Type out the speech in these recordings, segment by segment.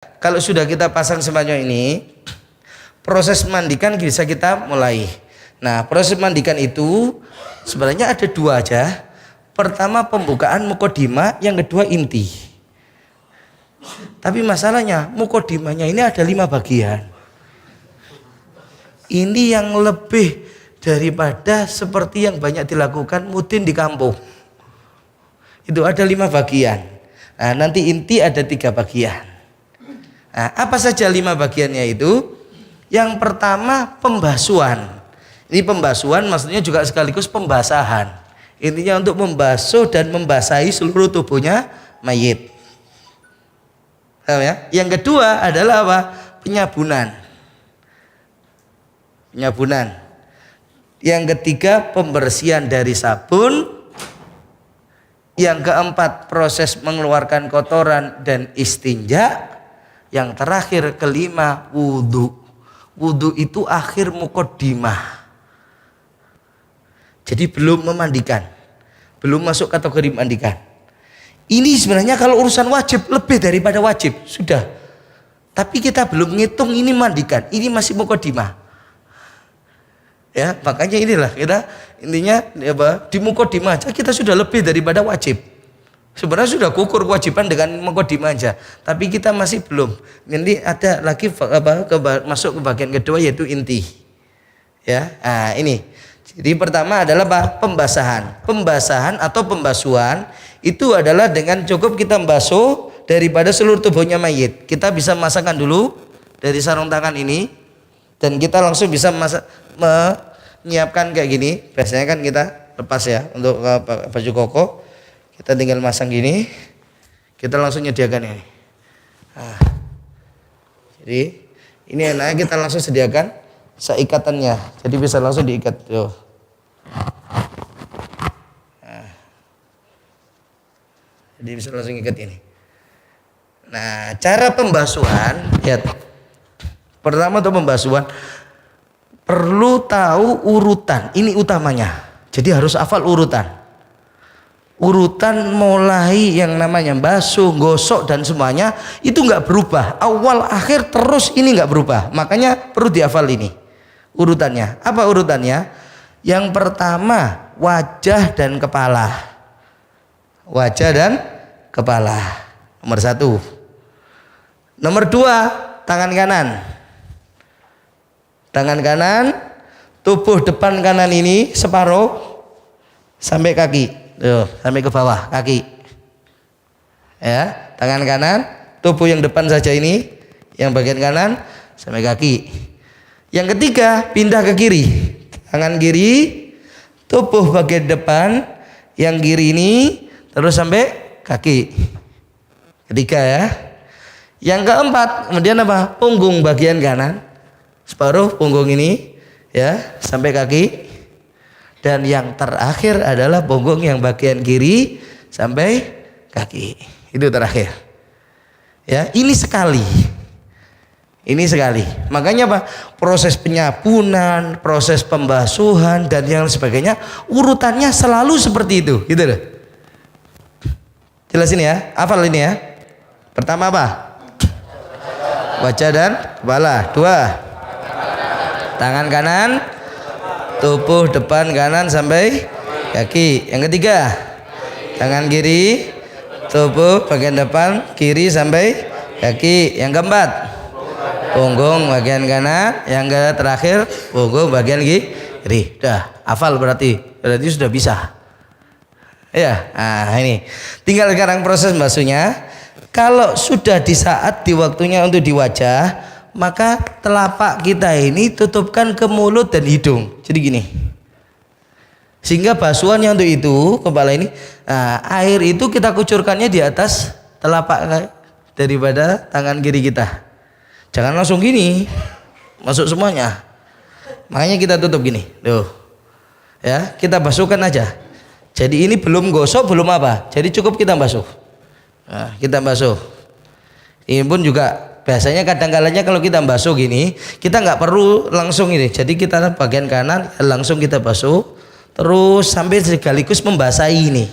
Kalau sudah kita pasang semuanya ini, proses mandikan bisa kita mulai. Nah, proses mandikan itu sebenarnya ada dua aja. Pertama pembukaan mukodimah, yang kedua inti. Tapi masalahnya mukodimahnya ini ada 5 bagian. Ini yang lebih daripada seperti yang banyak dilakukan mudin di kampung. Itu ada 5 bagian. Nah, nanti inti ada 3 bagian. Nah, apa saja 5 bagiannya itu? Yang pertama pembasuhan. Ini pembasuhan maksudnya juga sekaligus pembasahan. Intinya untuk membasuh dan membasahi seluruh tubuhnya mayit. Paham ya? Yang kedua adalah apa? Penyabunan. Penyabunan. Yang ketiga pembersihan dari sabun. Yang keempat proses mengeluarkan kotoran dan istinja. Yang terakhir kelima wudhu. Wudhu itu akhir mukodimah. Jadi belum memandikan, belum masuk kategori mandikan. Ini sebenarnya kalau urusan wajib lebih daripada wajib sudah. Tapi kita belum ngitung ini mandikan, ini masih mukodimah. Ya, makanya inilah kita intinya di mukodimah aja kita sudah lebih daripada wajib. Sebenarnya sudah kukur kewajiban dengan mukodimah aja, tapi kita masih belum. Nanti ada lagi masuk ke bagian kedua yaitu inti. Ya, nah ini. Jadi pertama adalah apa? Pembasahan. Pembasahan atau pembasuhan itu adalah dengan cukup kita membasuh daripada seluruh tubuhnya mayit. Kita bisa masakkan dulu dari sarung tangan ini dan kita langsung bisa menyiapkan kayak gini. Biasanya kan kita lepas ya untuk baju koko. Kita tinggal masang gini. Kita langsung nyediakan ini. Nah, jadi ini enaknya kita langsung sediakan seikatannya, jadi bisa langsung diikat tuh. Nah, jadi bisa langsung ikat ini. Nah, cara pembasuhan, lihat. Pertama untuk pembasuhan perlu tahu urutan, ini utamanya. Jadi harus hafal urutan. Urutan mulai yang namanya basuh, gosok dan semuanya itu nggak berubah. Awal akhir terus ini nggak berubah. Makanya perlu dihafal ini. Urutannya, apa urutannya? Yang pertama wajah dan kepala. Wajah dan kepala nomor 1. Nomor 2 tangan kanan. Tangan kanan, tubuh depan kanan ini separuh sampai kaki. Tuh, sampai ke bawah kaki. Ya, tangan kanan, tubuh yang depan saja ini, yang bagian kanan sampai kaki. Yang ketiga pindah ke kiri, tangan kiri, tubuh bagian depan yang kiri ini terus sampai kaki. Ketiga ya. Yang keempat kemudian apa? Punggung bagian kanan, separuh punggung ini ya sampai kaki. Dan yang terakhir adalah punggung yang bagian kiri sampai kaki. Itu terakhir. Ya, ini sekali. Ini sekali. Makanya apa? Proses penyabunan, proses pembasuhan dan yang sebagainya urutannya selalu seperti itu, gitu loh. Jelas ini ya? Hafal ini ya. Pertama apa? Wajah dan kepala. 2. Tangan kanan, tubuh depan kanan sampai kaki. Yang ketiga, tangan kiri, tubuh bagian depan kiri sampai kaki. Yang keempat, punggung bagian kanan. Yang terakhir punggung bagian kiri. Dah hafal berarti sudah bisa ya. Nah ini tinggal sekarang proses basuhnya. Kalau sudah di saat di waktunya untuk di wajah, maka telapak kita ini tutupkan ke mulut dan hidung. Jadi gini, sehingga basuhannya untuk itu kepala ini, nah, air itu kita kucurkannya di atas telapak daripada tangan kiri kita. Jangan langsung gini masuk semuanya. Makanya kita tutup gini, tuh. Ya, kita basuhkan aja. Jadi ini belum gosok, belum apa. Jadi cukup kita basuh. Nah, kita basuh. Ini pun juga biasanya kadang-kalanya kalau kita basuh gini, kita nggak perlu langsung ini. Jadi kita bagian kanan langsung kita basuh, terus sambil sekaligus membasahi ini.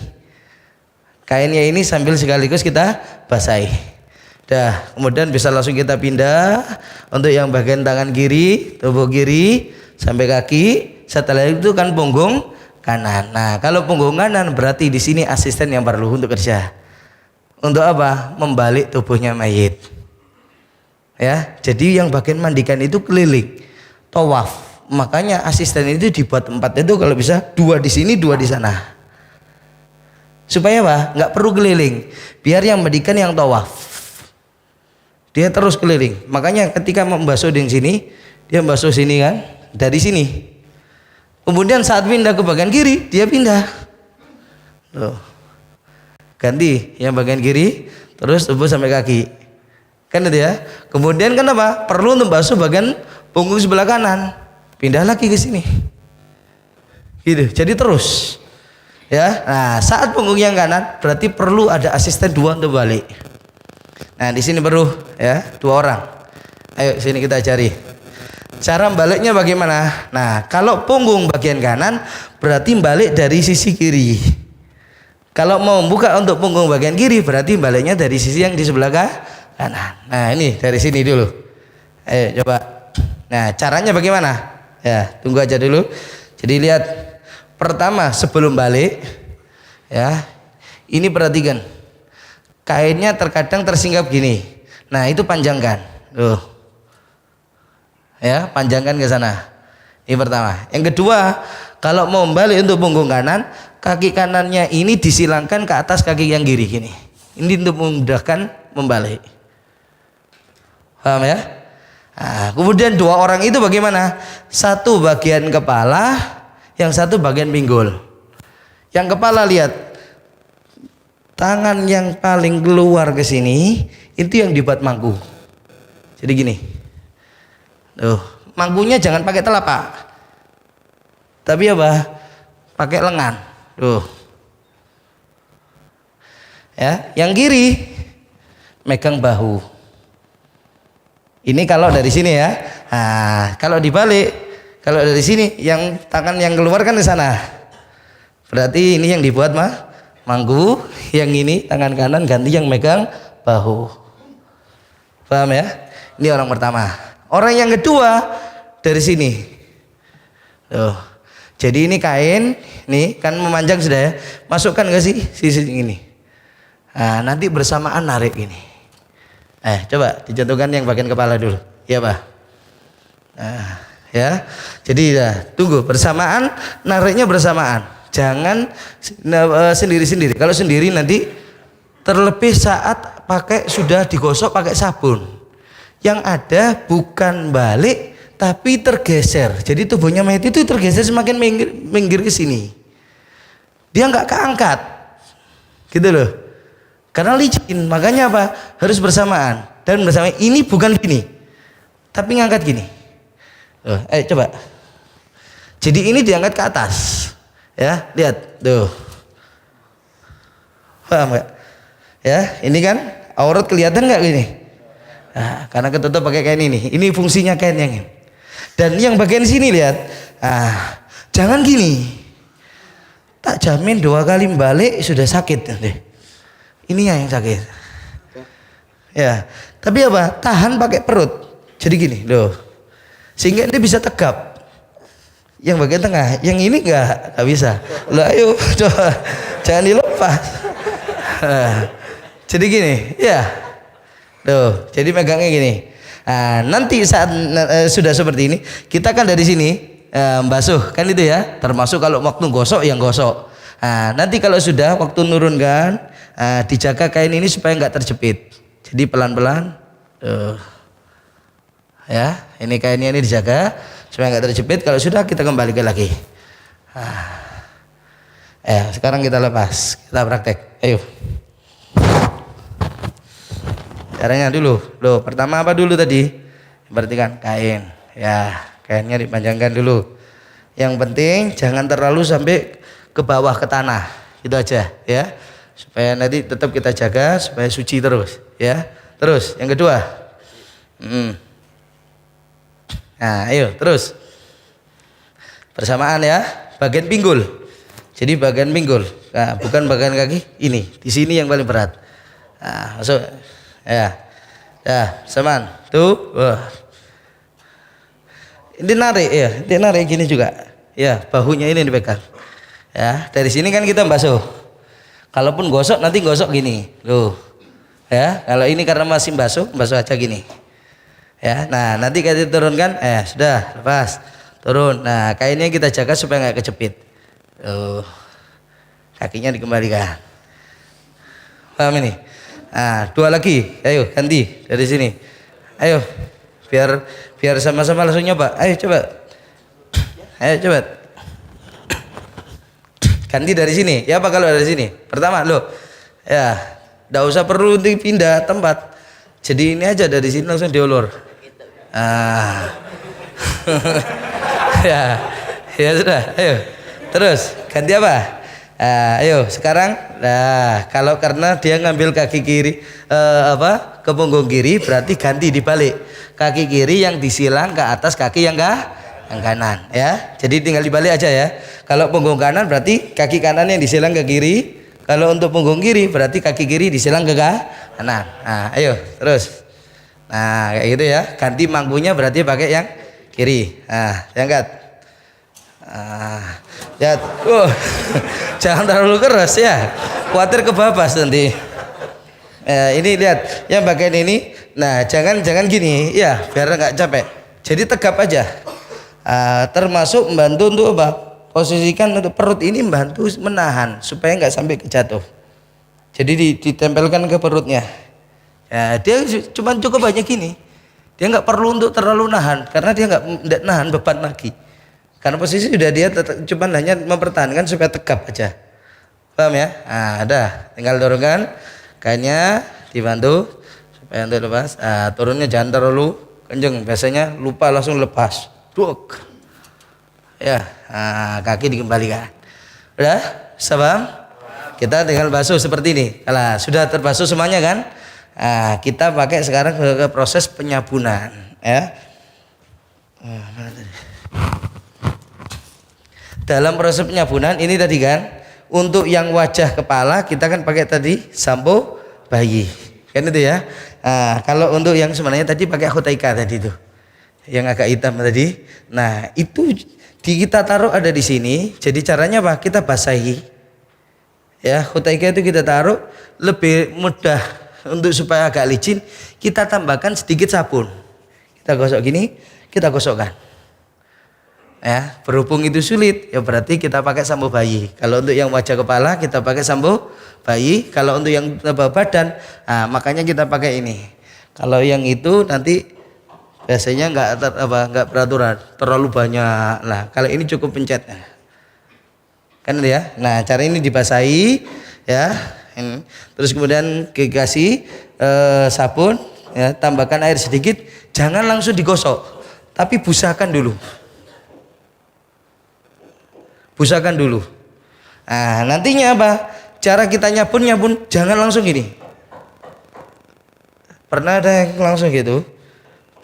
Kainnya ini sambil sekaligus kita basahi. Dah, kemudian bisa langsung kita pindah untuk yang bagian tangan kiri, tubuh kiri sampai kaki. Setelah itu kan punggung kanan. Nah, kalau punggung kanan berarti di sini asisten yang perlu untuk kerja. Untuk apa? Membalik tubuhnya mayit. Ya, jadi yang bagian mandikan itu keliling, tawaf. Makanya asisten itu dibuat 4 itu kalau bisa 2 di sini, 2 di sana. Supaya apa? Nggak perlu keliling. Biar yang mandikan yang tawaf. Dia terus keliling. Makanya ketika membasuh di sini, dia membasuh sini kan, dari sini. Kemudian saat pindah ke bagian kiri, dia pindah. Loh. Ganti yang bagian kiri, terus tubuh sampai kaki. Kan itu ya. Kemudian kan apa? Perlu untuk basuh bagian punggung sebelah kanan. Pindah lagi ke sini. Gitu. Jadi terus. Ya. Nah, saat punggung yang kanan berarti perlu ada asisten 2 untuk balik. Nah, di sini perlu ya 2 orang. Ayo sini kita cari. Cara baliknya bagaimana? Nah, kalau punggung bagian kanan berarti balik dari sisi kiri. Kalau mau buka untuk punggung bagian kiri berarti baliknya dari sisi yang di sebelah kanan. Nah, ini dari sini dulu. Ayo coba. Nah, caranya bagaimana? Ya, tunggu aja dulu. Jadi lihat pertama sebelum balik ya. Ini perhatikan. Kainnya terkadang tersingkap gini. Nah, itu panjangkan. Tuh. Ya, panjangkan ke sana. Ini pertama. Yang kedua, kalau mau balik untuk punggung kanan, kaki kanannya ini disilangkan ke atas kaki yang kiri gini. Ini untuk memudahkan membalik. Paham ya? Nah, kemudian 2 orang itu bagaimana? Satu bagian kepala, yang satu bagian pinggul. Yang kepala lihat, tangan yang paling keluar ke sini itu yang dibuat mangku. Jadi gini. Tuh, mangkunya jangan pakai telapak. Tapi apa? Pakai lengan. Tuh. Ya, yang kiri megang bahu. Ini kalau dari sini ya. Nah, kalau dibalik, kalau dari sini yang tangan yang keluar kan di sana. Berarti ini yang dibuat mangku, yang ini tangan kanan ganti yang megang bahu. Paham ya? Ini orang pertama. Orang yang kedua dari sini. Tuh. Jadi ini kain, nih kan memanjang sudah ya. Masukkan ke sisi ini. Nah, nanti bersamaan narik ini. Coba dijatuhkan yang bagian kepala dulu. Iya, Pak. Nah, ya. Jadi ya, tunggu bersamaan, nariknya bersamaan. Jangan sendiri-sendiri. Kalau sendiri nanti terlebih saat sudah digosok pakai sabun. Yang ada bukan balik tapi tergeser. Jadi tubuhnya mayat itu tergeser semakin minggir ke sini. Dia nggak keangkat. Gitu loh. Karena licin, makanya apa? Harus bersamaan. Dan bersamaan ini bukan gini. Tapi ngangkat gini. Coba. Jadi ini diangkat ke atas. Ya, lihat. Tuh. Paham nggak? Ya, ini kan aurat kelihatan nggak gini? Nah, karena ketutup pakai kain ini. Ini fungsinya kain yang ini. Dan yang bagian sini lihat. Jangan gini. Tak jamin 2 kali balik sudah sakit nanti. Ini yang sakit. Ya, tapi apa? Tahan pakai perut. Jadi gini, loh. Sehingga ini bisa tegap. Yang bagian tengah, yang ini enggak bisa. Loh, ayo coba. Jangan dilepas. Jadi gini, ya. Tuh, jadi megangnya gini. Nah, nanti saat sudah seperti ini, kita kan dari sini basuh, kan itu ya. Termasuk kalau waktu gosok yang gosok. Nah, nanti kalau sudah waktu nurunkan, dijaga kain ini supaya nggak terjepit. Jadi pelan-pelan, ya. Ini kainnya ini dijaga supaya nggak terjepit. Kalau sudah kita kembalikan lagi. Sekarang kita lepas, kita praktek. Ayo. Caranya dulu. Loh, pertama apa dulu tadi? Berarti kan kain. Ya, kainnya dipanjangkan dulu. Yang penting jangan terlalu sampai ke bawah ke tanah. Itu aja, ya. Supaya nanti tetap kita jaga supaya suci terus, ya. Terus, yang kedua. Nah, ayo, terus. Bersamaan ya, bagian pinggul. Jadi bagian pinggul. Nah, bukan bagian kaki ini. Di sini yang paling berat. Nah, masuk. Ya, Dah, seman. Tuh. Ini narik ya, ini narik gini juga. Ya, bahunya ini dipegang. Ya, dari sini kan kita basuh. Kalaupun gosok nanti gosok gini. Loh. Ya, kalau ini karena masih basuh aja gini. Ya, nah nanti kita turunkan, sudah lepas, turun. Nah kainnya kita jaga supaya nggak kejepit. Kakinya dikembalikan. Paham ini? Nah, dua lagi, ayo ganti dari sini. Ayo, biar sama-sama langsung nyoba. Ayo coba. Ayo coba. Ganti dari sini. Ya apa kalau dari sini? Pertama loh. Ya, nggak usah perlu pindah tempat. Jadi ini aja dari sini langsung diulur. Ya sudah. Ayo. Terus ganti apa? Ayo sekarang. Nah, kalau karena dia ngambil kaki kiri ke punggung kiri, berarti ganti dibalik. Kaki kiri yang disilang ke atas kaki yang kanan, ya. Jadi tinggal dibalik aja ya. Kalau punggung kanan berarti kaki kanan yang disilang ke kiri. Kalau untuk punggung kiri berarti kaki kiri disilang ke kanan. Nah, ayo terus. Nah, kayak gitu ya. Ganti mangkunya berarti pakai yang kiri. Nah, diangkat. Lihat. Jangan terlalu keras ya. Khawatir kebabas nanti. Ini lihat yang bagian ini. Nah, jangan gini ya, biar nggak capek. Jadi tegap aja. Termasuk membantu untuk apa? Posisikan untuk perut ini membantu menahan supaya nggak sampai kejatuh. Jadi ditempelkan ke perutnya. Ya, dia cuma cukup banyak gini. Dia nggak perlu untuk terlalu nahan karena dia nggak nahan beban lagi. Karena posisi sudah dia cuma hanya mempertahankan supaya tegap aja. Paham ya? Nah, ada. Tinggal turunkan kainnya, dibantu supaya nanti lepas. Turunnya jangan terlalu kenceng. Biasanya lupa langsung lepas. Duk. Ya, kaki dikembalikan. Udah? Sabam? Kita tinggal basuh seperti ini. Kalau sudah terbasuh semuanya kan? Kita pakai sekarang ke proses penyabunan ya. Dalam proses penyabunan ini tadi kan untuk yang wajah kepala kita kan pakai tadi sampo bayi kan itu ya. Kalau untuk yang sebenarnya tadi pakai khutaika tadi itu yang agak hitam tadi. Nah itu kita taruh ada di sini. Jadi caranya apa? Kita basahi ya. Khutaika itu kita taruh lebih mudah. Untuk supaya agak licin kita tambahkan sedikit sabun, kita gosok gini, kita gosokkan ya. Berhubung itu sulit ya berarti kita pakai sampo bayi. Kalau untuk yang wajah kepala kita pakai sampo bayi. Kalau untuk yang badan makanya kita pakai ini. Kalau yang itu nanti biasanya nggak peraturan terlalu banyak. Nah kalau ini cukup pencet kan ya. Nah cara ini dibasahi ya. Terus kemudian dikasih sabun ya, tambahkan air sedikit, jangan langsung digosok tapi busakan dulu. Nah nantinya apa? Cara kita nyabun jangan langsung gini. Pernah ada yang langsung gitu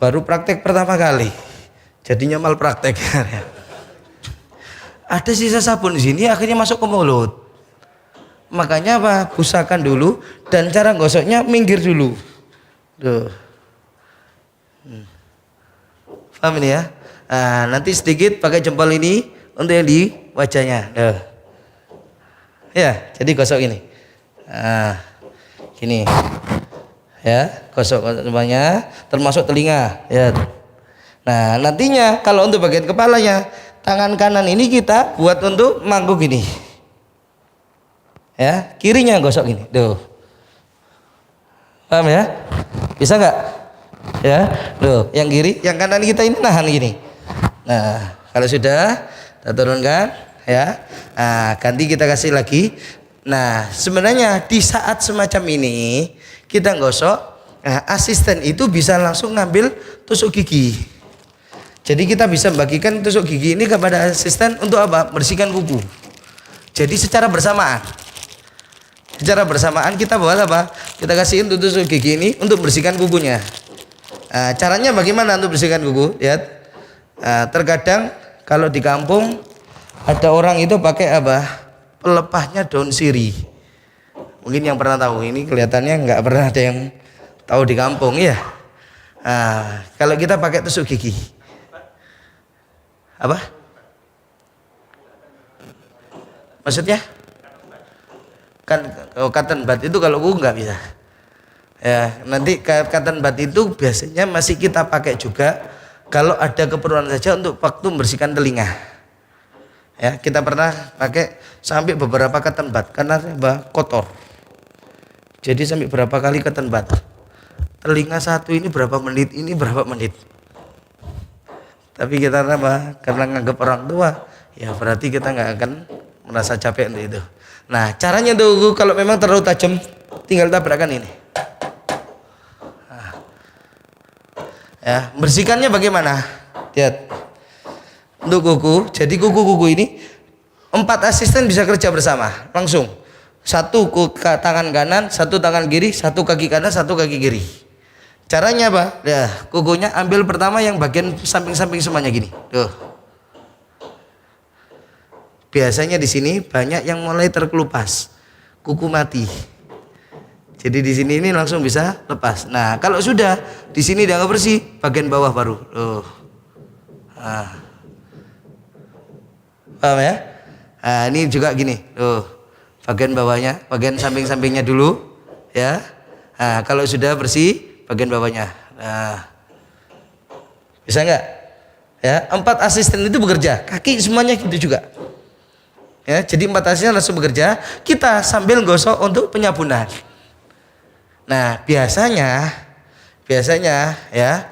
baru praktek pertama kali jadinya malpraktek. Ada sisa sabun di sini akhirnya masuk ke mulut. Makanya apa? Busakan dulu dan cara gosoknya minggir dulu. Tuh. Paham ini ya? Nanti sedikit pakai jempol ini untuk yang di wajahnya. Tuh. Ya, jadi gosok ini. Gini. Ya, gosok semuanya termasuk telinga, ya. Nah, nantinya kalau untuk bagian kepalanya, tangan kanan ini kita buat untuk mangkuk gini. Ya, kirinya gosok gini, tuh. Paham ya? Bisa nggak? Ya, tuh. Yang kiri, yang kanan kita ini nahan gini. Nah, kalau sudah, kita turunkan, ya. Ganti kita kasih lagi. Nah, sebenarnya di saat semacam ini kita gosok, asisten itu bisa langsung ngambil tusuk gigi. Jadi kita bisa bagikan tusuk gigi ini kepada asisten untuk apa? Bersihkan kuku. Jadi secara bersamaan. Secara bersamaan kita buat apa? Kita kasihin tusuk gigi ini untuk bersihkan kukunya. Caranya bagaimana untuk bersihkan kuku? Lihat. Terkadang kalau di kampung ada orang itu pakai apa? Pelepahnya daun sirih. Mungkin yang pernah tahu ini kelihatannya nggak pernah ada yang Tahu di kampung ya. Nah, kalau kita pakai tusuk gigi, apa? Maksudnya? Kan cotton bud itu kalau kuku nggak bisa. Ya, nanti cotton bud itu biasanya masih kita pakai juga kalau ada keperluan saja untuk waktu membersihkan telinga. Ya, kita pernah pakai sampai beberapa cotton bud karena kotor. Jadi sampai berapa kali cotton bud. Telinga satu ini berapa menit, ini berapa menit. Tapi kita apa? Karena nganggap orang tua, ya berarti kita nggak akan merasa capek untuk itu. Nah, caranya tuh kalau memang terlalu tajam, tinggal tabrakan ini. Nah, ya, bersihkannya bagaimana? Lihat. Untuk kuku, jadi kuku-kuku ini 4 asisten bisa kerja bersama, langsung. Satu tangan kanan, satu tangan kiri, satu kaki kanan, satu kaki kiri. Caranya apa? Ya, kukunya ambil pertama yang bagian samping-samping semuanya gini. Tuh. Biasanya di sini banyak yang mulai terkelupas, kuku mati. Jadi di sini ini langsung bisa lepas. Nah, kalau sudah di sini dianggap bersih, bagian bawah baru. Tuh. Nah. Paham ya? Nah, ini juga gini. Tuh. Bagian bawahnya, bagian samping-sampingnya dulu, ya. Nah, kalau sudah bersih, bagian bawahnya. Nah, bisa nggak? Ya, 4 asisten itu bekerja, kaki semuanya gitu juga. Ya, jadi 4 asisten langsung bekerja. Kita sambil gosok untuk penyabunan. Nah, biasanya ya,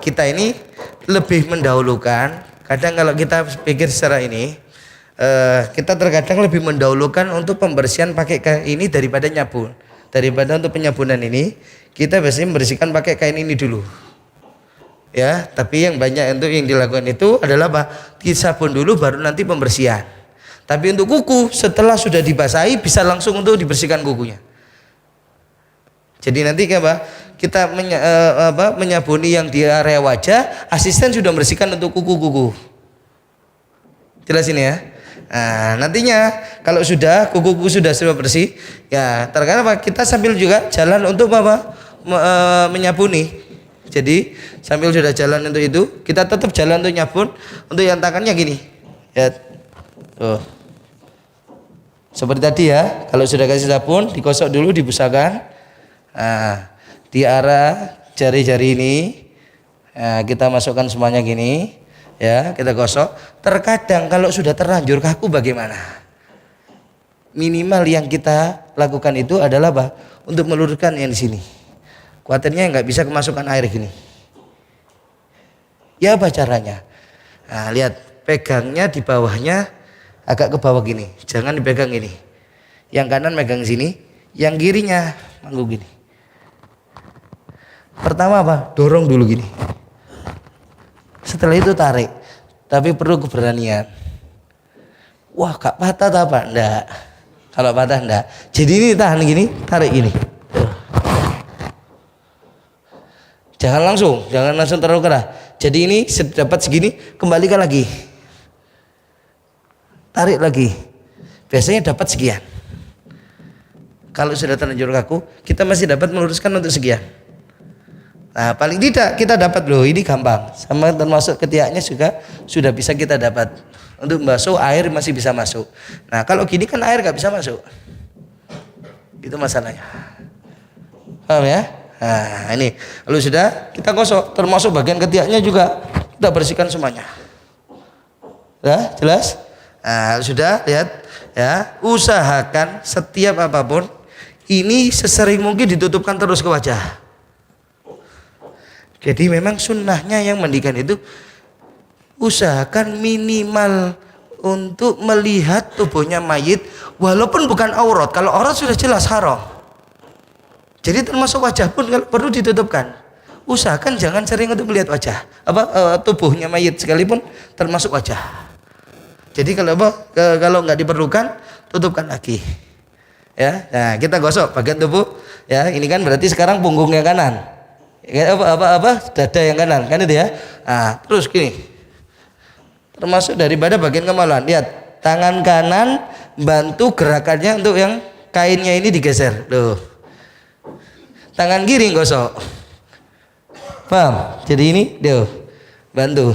kita ini lebih mendahulukan. Kadang kalau kita pikir secara ini, kita terkadang lebih mendahulukan untuk pembersihan pakai kain ini daripada nyabun. Daripada untuk penyabunan ini, kita biasanya membersihkan pakai kain ini dulu. Ya, tapi yang banyak untuk yang dilakukan itu adalah apa? Disabun dulu baru nanti pembersihan. Tapi untuk kuku setelah sudah dibasahi bisa langsung untuk dibersihkan kukunya. Jadi nanti apa? Kita menyabuni yang di area wajah, asisten sudah membersihkan untuk kuku-kuku. Jelas ini ya. Nah, nantinya kalau sudah kuku-kuku sudah bersih, ya terkadang kita sambil juga jalan untuk menyabuni. Jadi sambil sudah jalan untuk itu, kita tetap jalan untuk nyabun. Untuk yang tangannya gini, ya, tuh. Seperti tadi ya, kalau sudah kasih sabun, digosok dulu, dibusakan. Nah, di arah jari-jari ini, kita masukkan semuanya gini, ya, kita gosok. Terkadang kalau sudah terlanjur kaku bagaimana? Minimal yang kita lakukan itu adalah apa? Untuk meluruskan yang di sini. Khawatirnya nggak bisa kemasukan air gini. Ya apa caranya? Nah, lihat, pegangnya di bawahnya agak ke bawah gini. Jangan dipegang gini. Yang kanan megang sini, yang kirinya manggung gini. Pertama apa? Dorong dulu gini. Setelah itu tarik. Tapi perlu keberanian. Wah, gak patah tak apa? Enggak. Kalau patah enggak. Jadi ini tahan gini, tarik gini. Jangan langsung terlalu keras. Jadi ini dapat segini, kembalikan lagi. Tarik lagi. Biasanya dapat sekian. Kalau sudah terlanjur kaku, kita masih dapat meluruskan untuk sekian. Nah, paling tidak kita dapat loh, ini gampang. Sama termasuk ketiaknya juga sudah bisa kita dapat. Untuk membasuh air masih bisa masuk. Nah, kalau gini kan air gak bisa masuk. Itu masalahnya. Paham ya? Nah, ini kalau sudah kita gosok, termasuk bagian ketiaknya juga kita bersihkan semuanya. Ya, jelas? Nah, sudah lihat ya, usahakan setiap apapun ini sesering mungkin ditutupkan terus ke wajah. Jadi memang sunnahnya yang mandikan itu usahakan minimal untuk melihat tubuhnya mayit walaupun bukan aurat. Kalau aurat sudah jelas haram. Jadi termasuk wajah pun perlu ditutupkan. Usahakan jangan sering untuk melihat wajah tubuhnya mayit sekalipun termasuk wajah. Jadi kalau nggak diperlukan tutupkan lagi. Ya, nah kita gosok bagian tubuh. Ya, ini kan berarti sekarang punggungnya kanan. Dada yang kanan kan itu ya. Nah, terus gini. Termasuk daripada bagian kemaluan. Lihat, tangan kanan bantu gerakannya untuk yang kainnya ini digeser. Loh. tangan kiri gosok. Paham? Jadi ini dia bantu.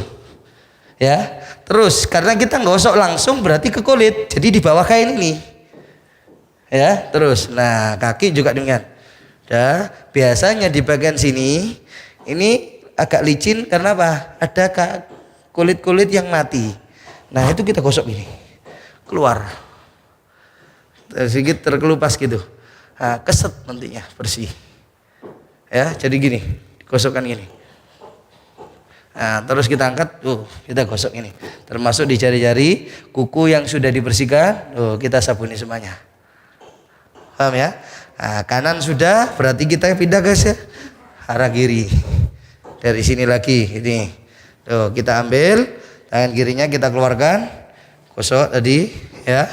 Ya. Terus karena kita gosok langsung berarti ke kulit. Jadi di bawah kain ini. Ya, terus. Nah, kaki juga demikian. Dah, biasanya di bagian sini ini agak licin karena apa? Ada kulit-kulit yang mati. Nah, itu kita gosok gini. Keluar. Sedikit terkelupas gitu. Nah, keset nantinya bersih. Ya, jadi gini, gosokkan gini. Nah, terus kita angkat, kita gosok ini. Termasuk di jari-jari, kuku yang sudah dibersihkan, kita sabuni semuanya. Paham ya? Nah, kanan sudah, berarti kita pindah guys ya. Arah kiri. Dari sini lagi, ini. Tuh, kita ambil, tangan kirinya kita keluarkan. Gosok tadi, ya.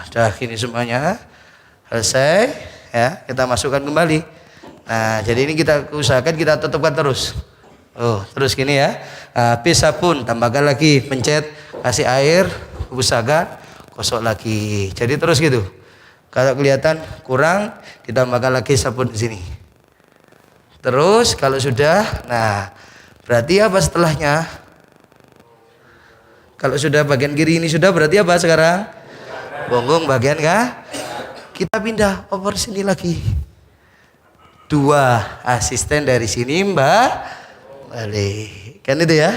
Sudah gini semuanya. Selesai, ya. Kita masukkan kembali. Nah, jadi ini kita usahakan kita tutupkan terus. Terus gini ya. Habis sabun, tambahkan lagi, pencet, kasih air, usahakan, gosok lagi. Jadi terus gitu. Kalau kelihatan kurang, ditambahkan lagi sabun di sini. Terus kalau sudah, nah berarti apa setelahnya? Kalau sudah bagian kiri ini sudah, berarti apa sekarang? Punggung bagian kah? Kita pindah over sini lagi. 2 asisten dari sini Mbak balik. Kan itu ya?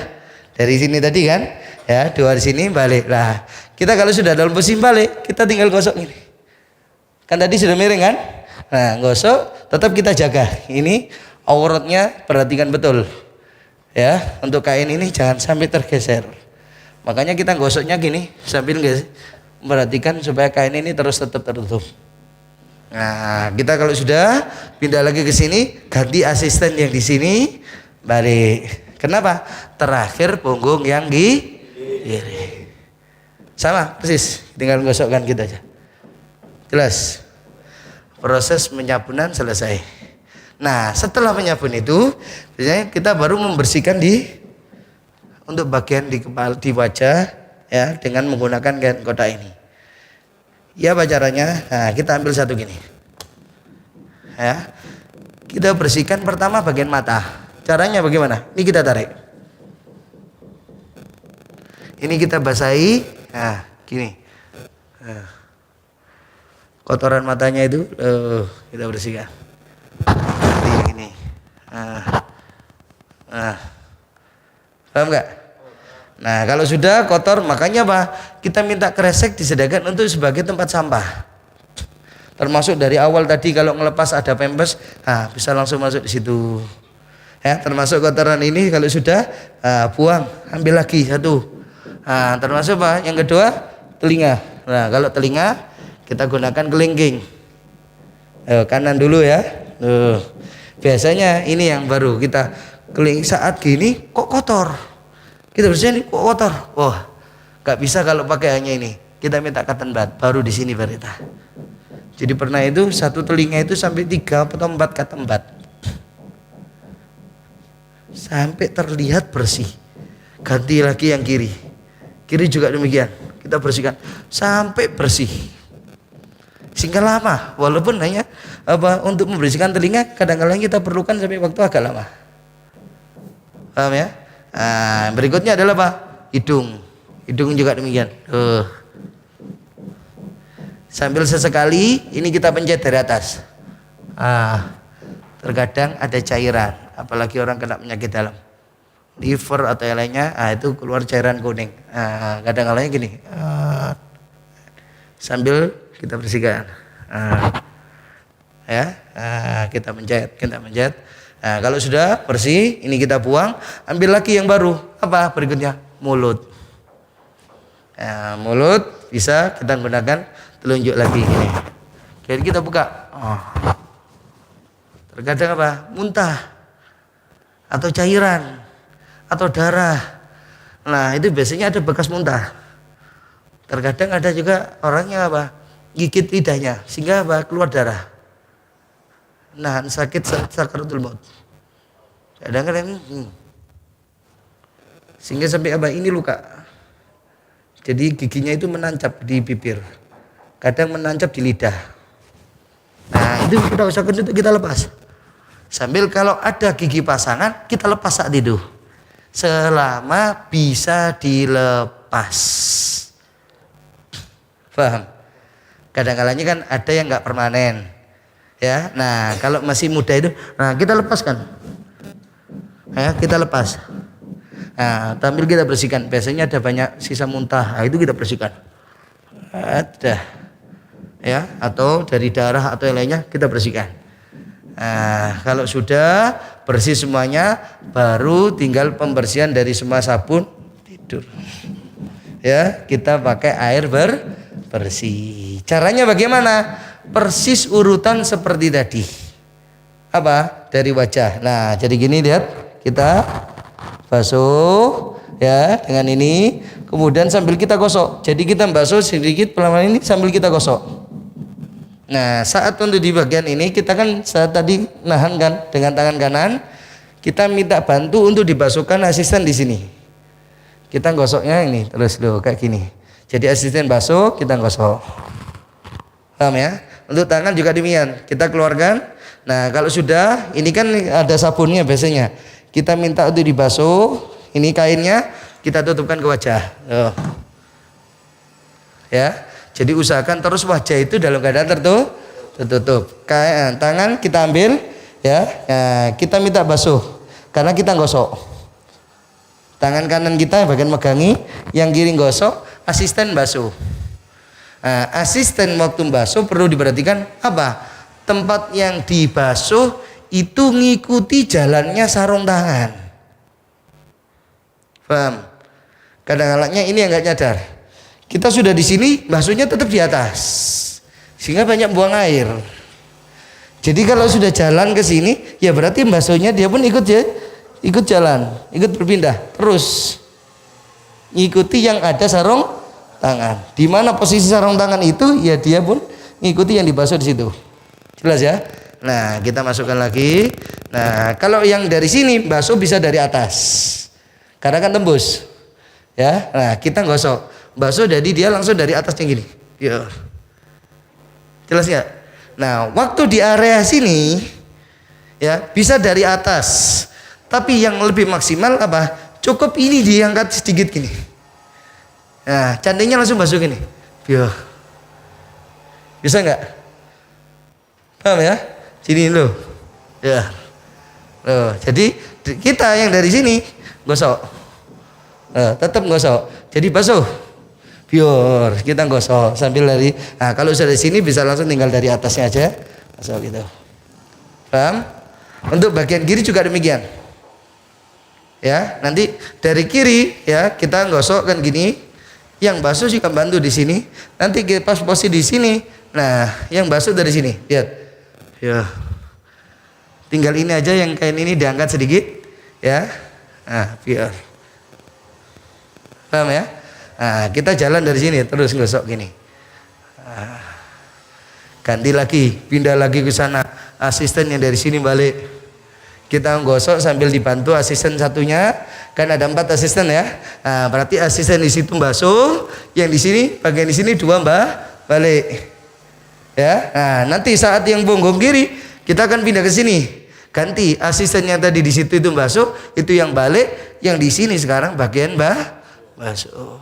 Dari sini tadi kan? Ya, 2 di sini balik. Lah, kita kalau sudah dalam posisi balik, kita tinggal gosok ini. Kan tadi sudah miring kan? Nah, gosok, tetap kita jaga. Ini auratnya perhatikan betul. Ya, untuk kain ini jangan sampai tergeser. Makanya kita gosoknya gini, sambil perhatikan supaya kain ini terus tetap tertutup. Nah, kita kalau sudah pindah lagi ke sini, ganti asisten yang di sini, balik. Kenapa? Terakhir punggung yang di kiri. Sama, persis. Tinggal gosokkan kita aja. Jelas. Proses penyabunan selesai. Nah, setelah penyabun itu, biasanya kita baru membersihkan untuk bagian di kepala, di wajah, ya, dengan menggunakan kain kotak ini. Ya, apa caranya? Nah, kita ambil satu gini. Ya. Kita bersihkan pertama bagian mata. Caranya bagaimana? Ini kita tarik. Ini kita basahi. Nah, gini. Nah. Kotoran matanya itu kita bersihkan. Ini. Paham nggak? Nah, kalau sudah kotor, makanya apa? Kita minta kresek disediakan untuk sebagai tempat sampah. Termasuk dari awal tadi kalau ngelepas ada pampers, bisa langsung masuk di situ. Ya, termasuk kotoran ini kalau sudah buang, ambil lagi satu. Nah, termasuk apa? Yang kedua, telinga. Nah, kalau telinga kita gunakan kelingking. Kanan dulu ya. Biasanya ini yang baru kita keling saat gini kok kotor. Kita bersihkan kok kotor. Wah, nggak bisa kalau pakai hanya ini. Kita minta cotton bud, baru di sini berita. Jadi pernah itu satu telinga itu sampai 3 atau 4 cotton bud. Sampai terlihat bersih. Ganti lagi yang kiri. Kiri juga demikian. Kita bersihkan sampai bersih. Sehingga lama, walaupun hanya untuk membersihkan telinga kadang-kadang kita perlukan sampai waktu agak lama. Paham ya? Nah, berikutnya adalah apa? Hidung. Hidung juga demikian. Sambil sesekali ini kita pencet dari atas. Terkadang ada cairan, apalagi orang kena penyakit dalam, liver atau yang lainnya, itu keluar cairan kuning. Kadang-kadang gini. Sambil kita bersihkan, kita mencet. Nah, kalau sudah bersih, ini kita buang, ambil lagi yang baru. Apa berikutnya? Mulut. Mulut bisa kita gunakan telunjuk lagi ini. Jadi kita buka. Terkadang apa? Muntah atau cairan atau darah. Nah, itu biasanya ada bekas muntah. Terkadang ada juga orangnya apa? Gigit lidahnya sehingga apa? Keluar darah. Nah, sakit sakaratul maut. Kadang-kadang sehingga sampai apa? Ini luka. Jadi giginya itu menancap di bibir. Kadang menancap di lidah. Nah, itu kita usahakan itu kita lepas. Sambil kalau ada gigi pasangan kita lepas saat itu. Selama bisa dilepas. Paham? Kadang-kadangnya kan ada yang nggak permanen. Ya, nah kalau masih muda itu, nah kita lepaskan. Ya, kita lepas. Nah, sambil kita bersihkan. Biasanya ada banyak sisa muntah. Nah, itu kita bersihkan. Ada. Ya, atau dari darah atau yang lainnya kita bersihkan. Nah, kalau sudah bersih semuanya, baru tinggal pembersihan dari semua sabun, tidur. Ya, kita pakai air bersih. Caranya bagaimana? Persis urutan seperti tadi. Apa? Dari wajah. Nah, jadi gini lihat, kita basuh ya dengan ini, kemudian sambil kita gosok. Jadi kita basuh sedikit pelan-pelan ini sambil kita gosok. Nah, saat untuk di bagian ini kita kan saat tadi nahan kan dengan tangan kanan, kita minta bantu untuk dibasuhkan asisten di sini. Kita gosoknya ini terus loh kayak gini. Jadi asisten basuh, kita gosok. Paham ya? Untuk tangan juga demikian. Kita keluarkan. Nah, kalau sudah ini kan ada sabunnya biasanya. Kita minta untuk dibasuh. Ini kainnya kita tutupkan ke wajah. Loh. Ya. Jadi usahakan terus wajah itu dalam keadaan tertutup. Tangan kita ambil ya. Nah, kita minta basuh karena kita gosok. Tangan kanan kita bagian megangi, yang kiri gosok, asisten basuh. Nah, asisten waktu basuh perlu diperhatikan apa? Tempat yang dibasuh itu ngikuti jalannya sarung tangan. Paham? Kadang-kadangnya ini yang nggak nyadar. Kita sudah di sini, basuhnya tetap di atas, sehingga banyak buang air. Jadi kalau sudah jalan ke sini, ya berarti basuhnya dia pun ikut ya, ikut jalan, ikut berpindah, terus ikuti yang ada sarung tangan. Di mana posisi sarung tangan itu, ya dia pun ikuti yang dibasuh di situ. Jelas ya? Nah, kita masukkan lagi. Nah, kalau yang dari sini basuh bisa dari atas, karena kan tembus. Ya, nah kita gosok. Basuh jadi dia langsung dari atasnya gini. Ya. Jelas ya? Nah, waktu di area sini ya bisa dari atas. Tapi yang lebih maksimal apa? Cukup ini diangkat sedikit gini. Nah, cantiknya langsung basuh gini. Ya. Bisa nggak? Paham ya? Sini loh. Ya. Loh, jadi kita yang dari sini gosok. Tetap gosok. Jadi basuh. Biar kita gosok sambil dari. Nah, kalau sudah di sini bisa langsung tinggal dari atasnya aja. Gosok gitu. Paham? Untuk bagian kiri juga demikian. Ya, nanti dari kiri ya kita gosok kan gini. Yang basuh juga bantu di sini. Nanti pas posisi di sini. Nah, yang basuh dari sini. Lihat. Ya. Tinggal ini aja yang kain ini diangkat sedikit, ya. Nah, biar. Paham ya? Nah, kita jalan dari sini terus gosok gini. Nah, ganti lagi, pindah lagi ke sana. Asisten yang dari sini balik. Kita gosok sambil dibantu asisten satunya. Kan ada 4 asisten ya. Nah, berarti asisten di situ basuh, yang di sini bagian di sini 2 balik. Ya. Nah, nanti saat yang punggung kiri kita akan pindah ke sini. Ganti asisten yang tadi di situ itu basuh, itu yang balik, yang di sini sekarang bagian basuh.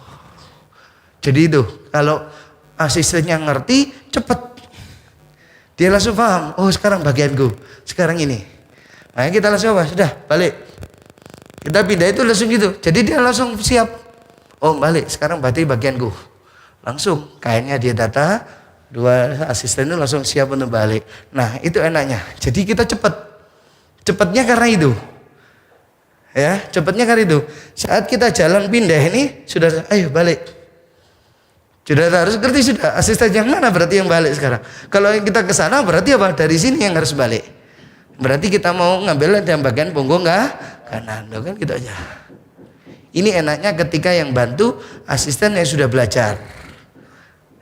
Jadi itu kalau asistennya ngerti cepet, dia langsung paham. Oh sekarang bagianku, sekarang ini. Nah kita langsung apa? Sudah balik. Kita pindah itu langsung gitu. Jadi dia langsung siap. Oh balik, sekarang berarti bagianku. Langsung kainnya dia tata, 2 asisten itu langsung siap untuk balik. Nah itu enaknya. Jadi kita cepet. Cepatnya karena itu. Ya, cepatnya karena itu. Saat kita jalan pindah ini sudah ayo balik. Sudah harus ngerti sudah asisten yang mana berarti yang balik sekarang. Kalau kita ke sana berarti apa? Dari sini yang harus balik. Berarti kita mau ngambil yang bagian punggung kanan, kan gitu aja. Ini enaknya ketika yang bantu asisten yang sudah belajar.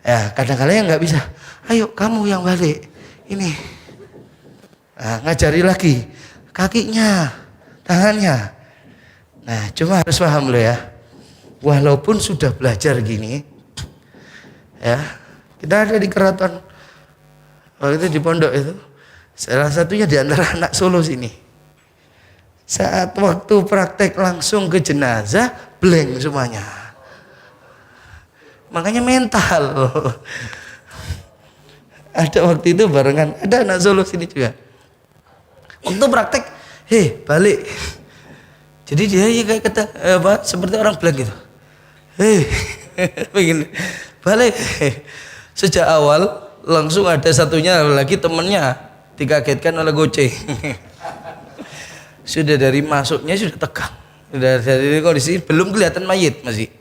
Ya, kadang-kadang yang nggak bisa. Ayo kamu yang balik. Ini. Nah, ngajari lagi kakinya, tangannya. Nah, cuma harus paham loh ya. Walaupun sudah belajar gini, ya, kita ada di keraton waktu itu di pondok itu Salah satunya di antara anak Solo sini. Saat waktu praktek langsung ke jenazah, blank semuanya. Makanya mental. Ada waktu itu barengan, ada anak Solo sini juga. Waktu praktek, balik. Jadi dia kayak kata seperti orang blank gitu. Begini, balik. Sejak awal langsung ada satunya lagi temennya dikagetkan oleh goceng. Sudah dari masuknya sudah tegang. Sudah dari kondisi belum kelihatan mayit masih.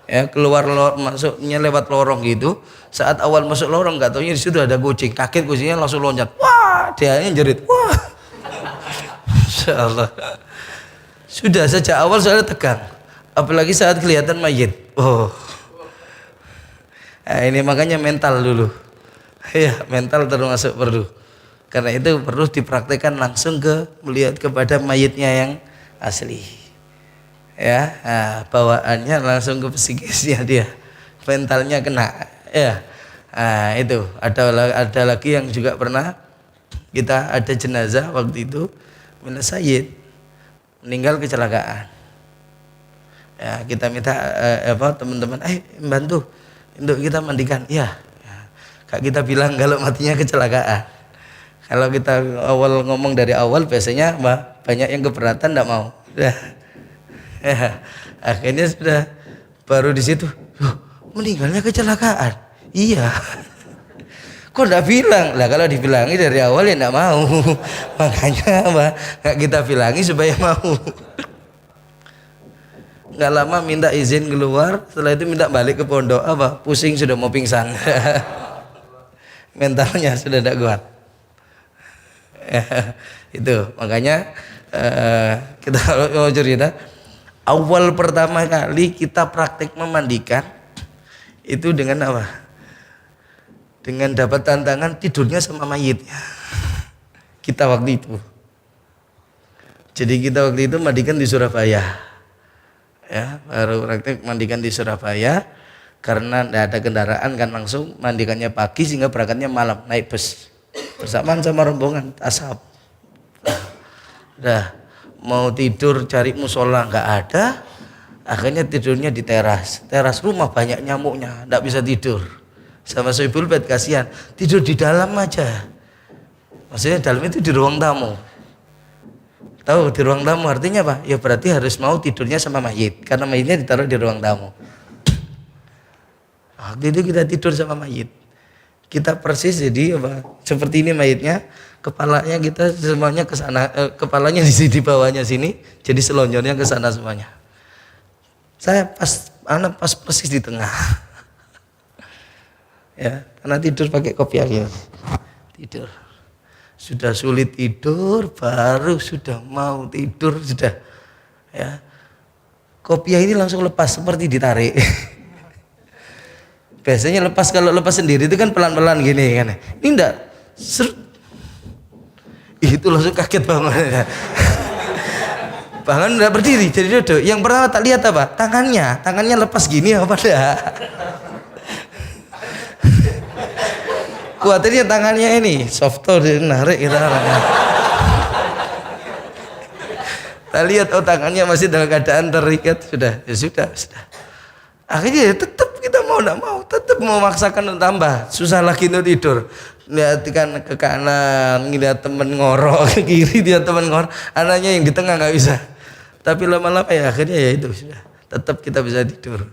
Ya, keluar masuknya lewat lorong gitu. Saat awal masuk lorong nggak taunya di situ ada goceng. Kaget gocengnya langsung loncat. Wah, dia jerit. Wah. Insyaallah. Sudah sejak awal soalnya tegang. Apalagi saat kelihatan mayit. Oh. Nah, ini makanya mental dulu. Ya, mental termasuk perlu. Karena itu perlu dipraktekkan langsung melihat kepada mayitnya yang asli. Ya, bawaannya langsung ke psikisnya dia. Mentalnya kena. Ya. Nah, itu ada lagi yang juga pernah kita ada jenazah waktu itu Sayyid meninggal kecelakaan. Ya, kita minta teman-teman, bantu untuk kita mandikan. Ya. Kak kita bilang kalau matinya kecelakaan. Kalau kita awal ngomong dari awal biasanya banyak yang keberatan enggak mau. Ya. Akhirnya sudah baru di situ. Meninggalnya kecelakaan. Iya. Kok enggak bilang? Lah kalau dibilangi dari awal ya enggak mau. Makanya enggak kita bilangi supaya mau. Nggak lama minta izin keluar, setelah itu minta balik ke pondok, pusing sudah mau pingsan. Mentalnya sudah tidak kuat. Itu makanya kita mau cerita awal pertama kali kita praktek memandikan itu dengan apa? Dengan dapat tantangan tidurnya sama mayit. Kita waktu itu. Jadi kita waktu itu mandikan di Surabaya. Ya, baru praktek mandikan di Surabaya karena tidak ada kendaraan kan langsung mandikannya pagi sehingga berangkatnya malam naik bus bersamaan sama rombongan ashab. Dah mau tidur cari musola nggak ada, akhirnya tidurnya di teras rumah banyak nyamuknya, nggak bisa tidur. Sama Sohibul Bait kasihan tidur di dalam aja, maksudnya dalam itu di ruang tamu. Tahu di ruang tamu artinya apa? Ya berarti harus mau tidurnya sama mayit karena mayitnya ditaruh di ruang tamu. Waktu itu kita tidur sama mayit. Kita persis jadi seperti ini mayitnya, kepalanya kita semuanya ke sana, kepalanya di bawahnya sini, jadi selonjornya ke sana semuanya. Saya pas persis di tengah. Ya, karena tidur pakai kopiah gitu. Tidur. Sudah sulit tidur, baru sudah mau tidur sudah. Ya. Kopiah ini langsung lepas seperti ditarik. Biasanya kalau lepas sendiri itu kan pelan-pelan gini kan. Ini enggak. Itu langsung kaget banget. Bahkan enggak berdiri jadi duduk. Yang pertama tak lihat apa? Tangannya lepas gini apa enggak? Kuatirnya tangannya ini softo narik kita. Kita lihat tangannya masih dalam keadaan terikat sudah. Akhirnya ya tetap kita mau enggak mau, tetap mau memaksakan untuk tambah. Susah lagi untuk tidur. Lihatkan ke kanan, ngeliat temen ngorok, ke kiri dia temen ngorok, anaknya yang di tengah nggak bisa. Tapi lama-lama ya akhirnya ya itu sudah. Tetap kita bisa tidur.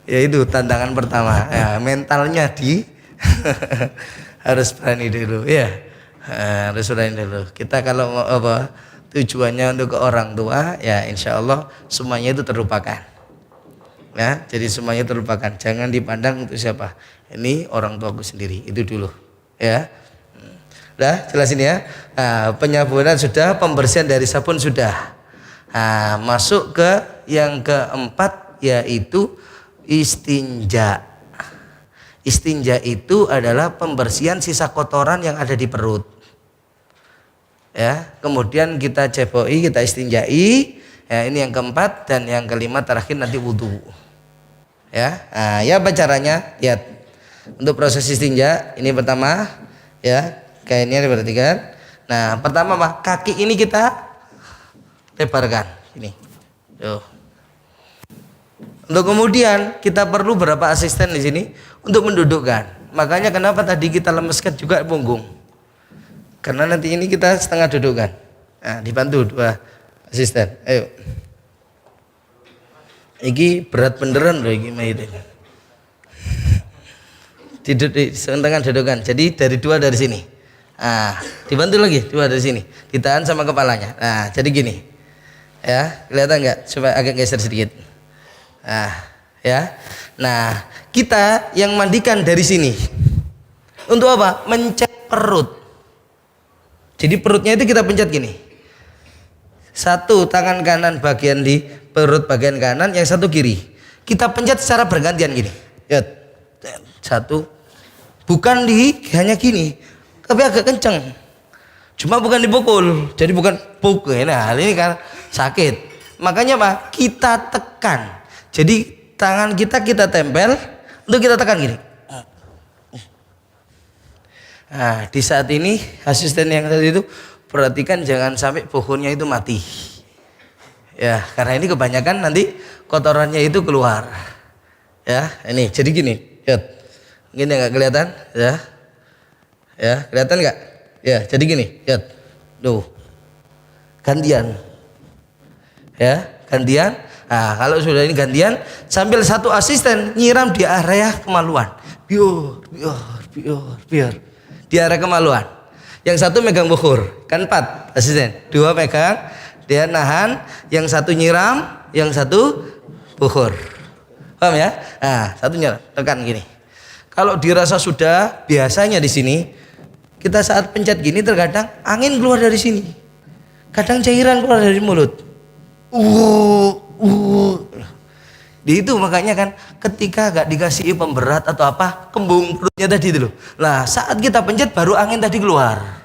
Ya itu tantangan pertama ya, mentalnya harus berani dulu ya, harus berani dulu. Kita kalau mau tujuannya untuk ke orang tua ya insya Allah semuanya itu terlupakan ya, jadi semuanya terlupakan, jangan dipandang untuk siapa, ini orang tuaku sendiri itu dulu ya. Udah jelasin ya. Penyabunan sudah, pembersihan dari sabun sudah. Masuk ke yang keempat yaitu istinja. Istinja itu adalah pembersihan sisa kotoran yang ada di perut. Ya, kemudian kita cepoi, kita istinjai. Ya, ini yang keempat dan yang kelima terakhir nanti wudu. Ya, ya apa caranya? Lihat. Untuk proses istinja ini pertama Ya, kainnya diperhatikan. Nah, pertama apa? Kaki ini kita lebarkan. Ini. Tuh. Untuk kemudian kita perlu berapa asisten di sini untuk mendudukkan. Makanya kenapa tadi kita lemeskan juga punggung. Karena nanti ini kita setengah dudukkan. Nah, dibantu 2 asisten. Ayo. Iki berat beneran loh iki mayit. Di setengah dudukkan. Jadi dari 2 dari sini. Nah, dibantu lagi 2 dari sini. Ditahan sama kepalanya. Nah, jadi gini. Ya, kelihatan nggak? Coba agak geser sedikit. Nah, ya. Nah, kita yang mandikan dari sini. Untuk apa? Mencet perut. Jadi perutnya itu kita pencet gini. 1 tangan kanan bagian di perut bagian kanan, yang 1 kiri. Kita pencet secara bergantian gini. Lihat. 1. Bukan hanya gini, tapi agak kenceng. Cuma bukan dipukul. Jadi bukan pukul. Nah, ini kan sakit. Makanya apa? Kita tekan. Jadi tangan kita tempel untuk kita tekan gini. Nah, di saat ini asisten yang tadi itu perhatikan jangan sampai pohonnya itu mati. Ya, karena ini kebanyakan nanti kotorannya itu keluar. Ya, ini jadi gini. Lihat. Gini nggak kelihatan? Ya. Ya, kelihatan nggak? Ya, jadi gini. Lihat. Tuh. Gantian. Ya, gantian. Nah, kalau sudah ini gantian, sambil 1 asisten nyiram di area kemaluan. Biar. Di area kemaluan. Yang 1 megang bukhur, kan 4 asisten. 2 megang, dia nahan, yang 1 nyiram, yang 1 bukhur. Paham ya? Nah, 1 nyiram, tekan gini. Kalau dirasa sudah, biasanya di sini kita saat pencet gini terkadang angin keluar dari sini. Kadang cairan keluar dari mulut. Itu makanya kan ketika gak dikasih pemberat atau apa, kembung perutnya tadi itu loh. Nah, saat kita pencet baru angin tadi keluar.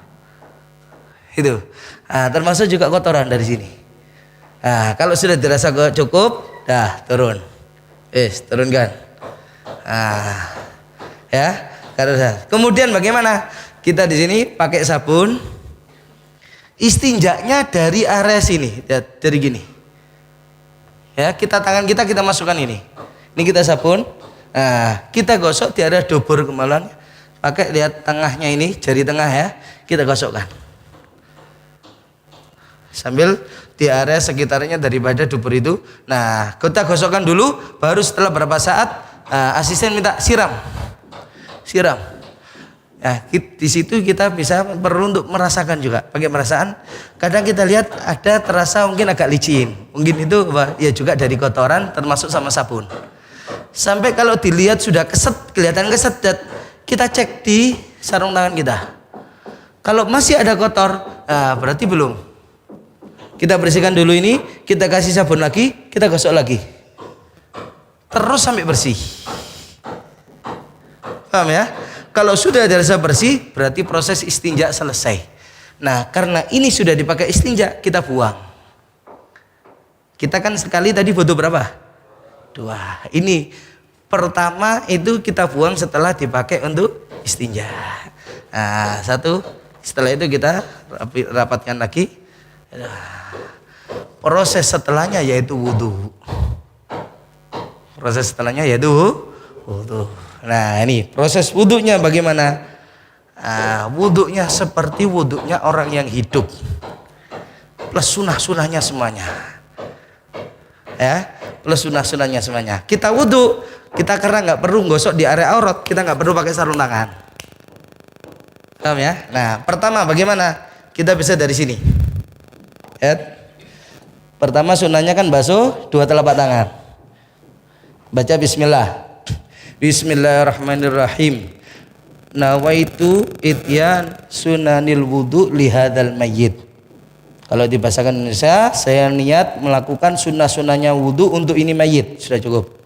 Itu. Nah, termasuk juga kotoran dari sini. Nah, kalau sudah dirasa cukup, dah turun. Turunkan. Nah, ya, kemudian bagaimana? Kita di sini pakai sabun. Istinjaknya dari area sini, ya, dari gini. Ya, tangan kita masukkan ini. Ini kita sabun. Nah, kita gosok di area dubur kemaluan. Pakai lihat tengahnya ini, jari tengah ya. Kita gosokkan. Sambil di area sekitarnya daripada dubur itu. Nah, kita gosokkan dulu, baru setelah berapa saat asisten minta siram. Ya, di situ kita bisa perlu untuk merasakan juga. Pakai perasaan. Kadang kita lihat ada terasa mungkin agak licin. Mungkin itu ya juga dari kotoran termasuk sama sabun. Sampai kalau dilihat sudah kelihatan keset, kita cek di sarung tangan kita. Kalau masih ada kotor, berarti belum. Kita bersihkan dulu ini, kita kasih sabun lagi, kita gosok lagi. Terus sampai bersih. Paham ya? Kalau sudah dirasa bersih, berarti proses istinja selesai. Nah, karena ini sudah dipakai istinja, kita buang. Kita kan sekali tadi butuh berapa? 2. Ini pertama itu kita buang setelah dipakai untuk istinja. Nah, 1. Setelah itu kita rapatkan lagi. Proses setelahnya yaitu wudhu. Nah, ini proses wudhunya bagaimana? Wudhunya seperti wudhunya orang yang hidup, plus sunah-sunahnya semuanya. Ya, plus sunah-sunahnya semuanya. Kita wudhu, kita karena nggak perlu gosok di area aurat, kita nggak perlu pakai sarung tangan. Paham ya? Nah, pertama bagaimana? Kita bisa dari sini. Ya. Pertama sunahnya kan basuh 2 telapak tangan. Baca bismillah. Bismillahirrahmanirrahim. Nawaitu ityan sunanil wudu lihadal mayyit. Kalau dibahasakan Indonesia, saya niat melakukan sunnah-sunnahnya wudu untuk ini mayit. Sudah cukup.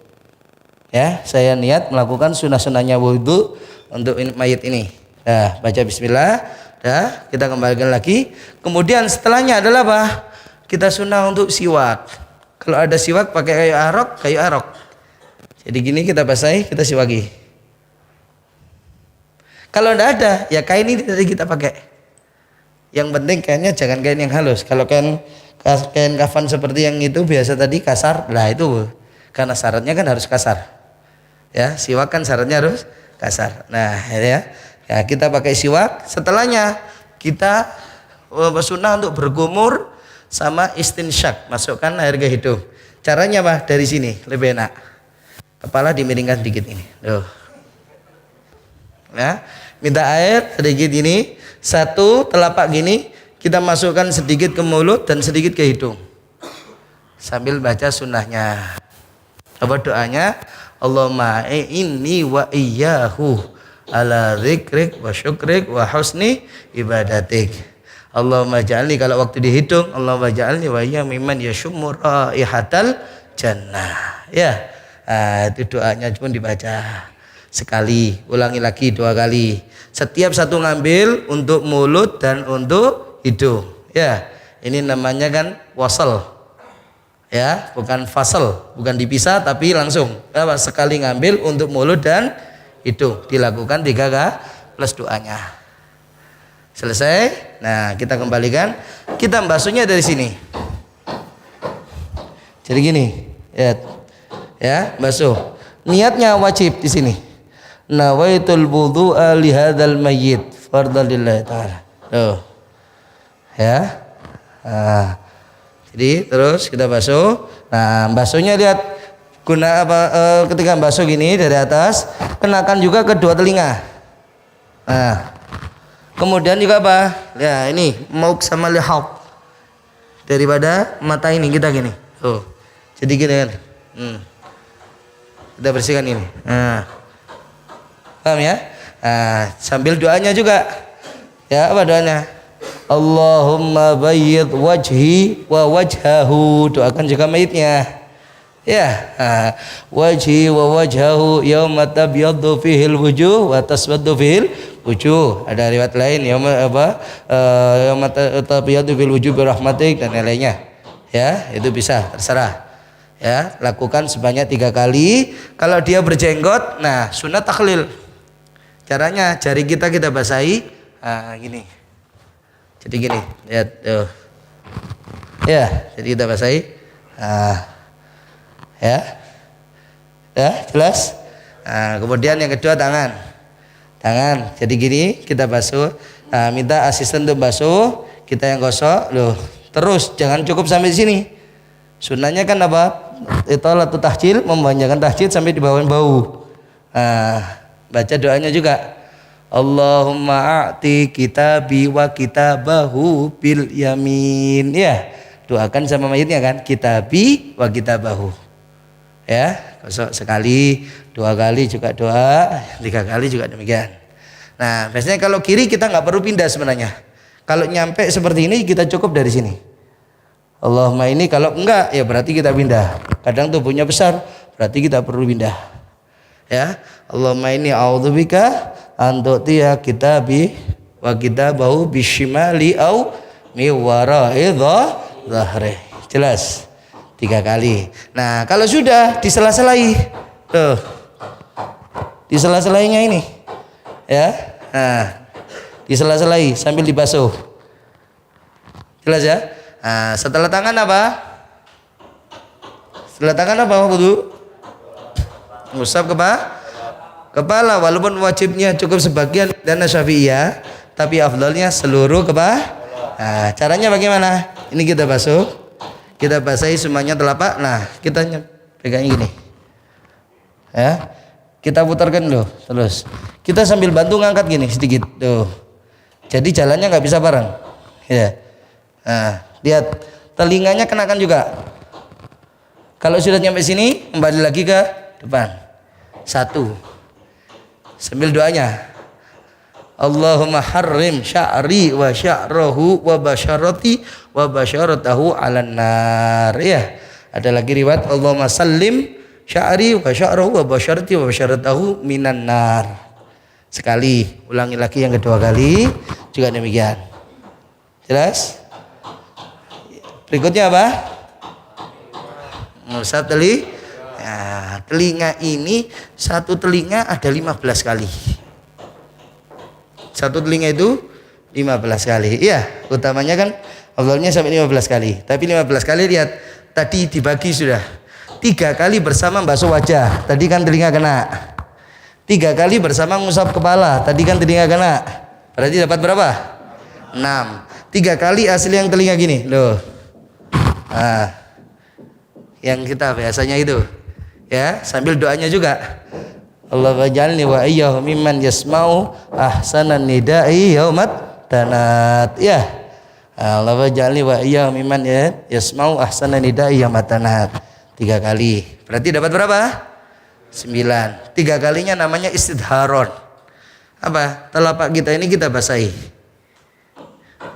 Ya, saya niat melakukan sunnah-sunnahnya wudu untuk ini mayit ini. Nah, baca bismillah. Dah, kita kembalikan lagi. Kemudian setelahnya adalah apa? Kita sunnah untuk siwak. Kalau ada siwak pakai kayu arok. Jadi gini kita basahi, kita siwaki. Kalau tidak ada, ya kain ini tadi kita pakai. Yang penting kainnya jangan kain yang halus. Kalau kain kafan seperti yang itu biasa tadi kasar, lah itu karena syaratnya kan harus kasar. Ya, siwak kan syaratnya harus kasar. Nah, ya kita pakai siwak. Setelahnya kita sunnah untuk berkumur sama istinsyak, masukkan air ke hidung. Caranya apa? Dari sini lebih enak. Kepala dimiringkan sedikit ini. Tuh. Ya, minta air sedikit ini, satu telapak gini, kita masukkan sedikit ke mulut dan sedikit ke hidung. Sambil baca sunnahnya. Apa doanya? Allahumma inni wa iyyahu ala dzikrik wa syukrik wa husni ibadatik. Allahumma ja'alni, kalau waktu dihitung, Allahumma ja'alni wa iyya mimman yashummu raihatal jannah. Ya. Itu doanya cuma dibaca sekali, ulangi lagi 2 kali. Setiap satu ngambil untuk mulut dan untuk hidung. Ya. Ini namanya kan wasal. Ya, bukan fasal, bukan dipisah tapi langsung. Sekali ngambil untuk mulut dan hidung. Dilakukan 3 kali plus doanya. Selesai. Nah, kita kembalikan. Kita membasuhnya dari sini. Jadi gini, ya, basuh. Niatnya wajib di sini. Nawaitul wudhu'a li hadzal mayyit fardhan lillahi ta'ala. Tuh. Ya. Nah, jadi terus kita basuh. Nah, basuhnya lihat guna apa, ketika basuh gini dari atas, kenakan juga kedua telinga. Nah, kemudian juga apa? Ya, ini mauk sama lihab. Daripada mata ini kita gini. Tuh. Jadi gini kan. Kita bersihkan ini. Nah. Paham ya? Nah, sambil doanya juga. Ya, apa doanya? Allahumma bayyid wajhi wa wajhahu. Doakan juga mayitnya. Ya, wajhi wa wajhahu yauma tabyaddu fihil wujuh wa taswaddu fihil wujuh. Ada riwayat lain yauma yauma tabyaddu fil wujuh bi rahmatik dan lainnya. Ya, itu bisa, terserah. Ya, lakukan sebanyak 3 kali. Kalau dia berjenggot, nah sunat takhlil. Caranya jari kita basahi, gini. Jadi gini, lihat tuh. Ya, jadi kita basahi. Ya, jelas. Nah, kemudian yang kedua tangan. Jadi gini kita basuh. Nah, minta asisten untuk basuh, kita yang gosok. Loh, terus jangan cukup sampai sini. Sunnahnya kan apa? Ithalatu tahjil, memanjangkan tahjil sampai di bawah bau. Nah, baca doanya juga. Allahumma a'ti kitabi wa kitabahu bil yamin. Ya, doakan sama mayitnya kan, kitabi wa kitabahu. Ya, gosok sekali, 2 kali juga doa, 3 kali juga demikian. Nah, biasanya kalau kiri kita nggak perlu pindah sebenarnya. Kalau nyampe seperti ini kita cukup dari sini. Allahumma ini, kalau enggak ya berarti kita pindah. Kadang tubuhnya besar, berarti kita perlu pindah. Ya, Allahumma ini a'udzubika an tu'tiya kitabi wa kitabahu bisyimali au mi wara'i dhahri. Jelas? 3 kali. Nah, kalau sudah disela-selai. Tuh. Disela-selainya ini. Ya. Nah, disela-selai sambil dibasuh. Jelas ya? Nah, setelah tangan apa? Setelah tangan apa wudu? Ngusap kepala, walaupun wajibnya cukup sebagian dan Syafi'iyah, tapi afdalnya seluruh kepala. Nah, caranya bagaimana? Ini kita basuh, kita basahi semuanya telapak. Nah, kita pegangnya gini. Ya, kita putarkan dulu, terus kita sambil bantu ngangkat gini sedikit tuh. Jadi jalannya nggak bisa bareng. Ya. Nah, lihat telinganya kenakan juga. Kalau sudah nyampe sini, kembali lagi ke depan. 1. Sambil doanya. Allahumma harrim sya'ri wa sya'rahu wa basyarati wa basyaratahu 'alan nar. Ya. Ada lagi riwayat Allahumma sallim sya'ri wa sya'rahu wa basyarati wa basyaratahu minan nar. Sekali, ulangi lagi yang kedua kali juga demikian. Jelas? Berikutnya apa? Ngusap telinga ini, satu telinga ada 15 kali. Satu telinga itu 15 kali. Iya, utamanya kan Allahnya sampai 15 kali. Tapi 15 kali lihat, tadi dibagi sudah. 3 kali bersama basuh wajah, tadi kan telinga kena. 3 kali bersama ngusap kepala, tadi kan telinga kena. Berarti dapat berapa? 6. 3 kali asli yang telinga gini, loh. Nah, yang kita biasanya itu, ya, sambil doanya juga. Allah waj'alni wa iyyahu mimman yasma'u ahsanan nida'i yaumat tanat. Ya. Allah waj'alni wa iyyahu mimman yasma'u ahsanan nida'i yaumat tanat. 3 kali. Berarti dapat berapa? 9. 3 kalinya namanya istidharon. Apa? Telapak kita ini kita basahi.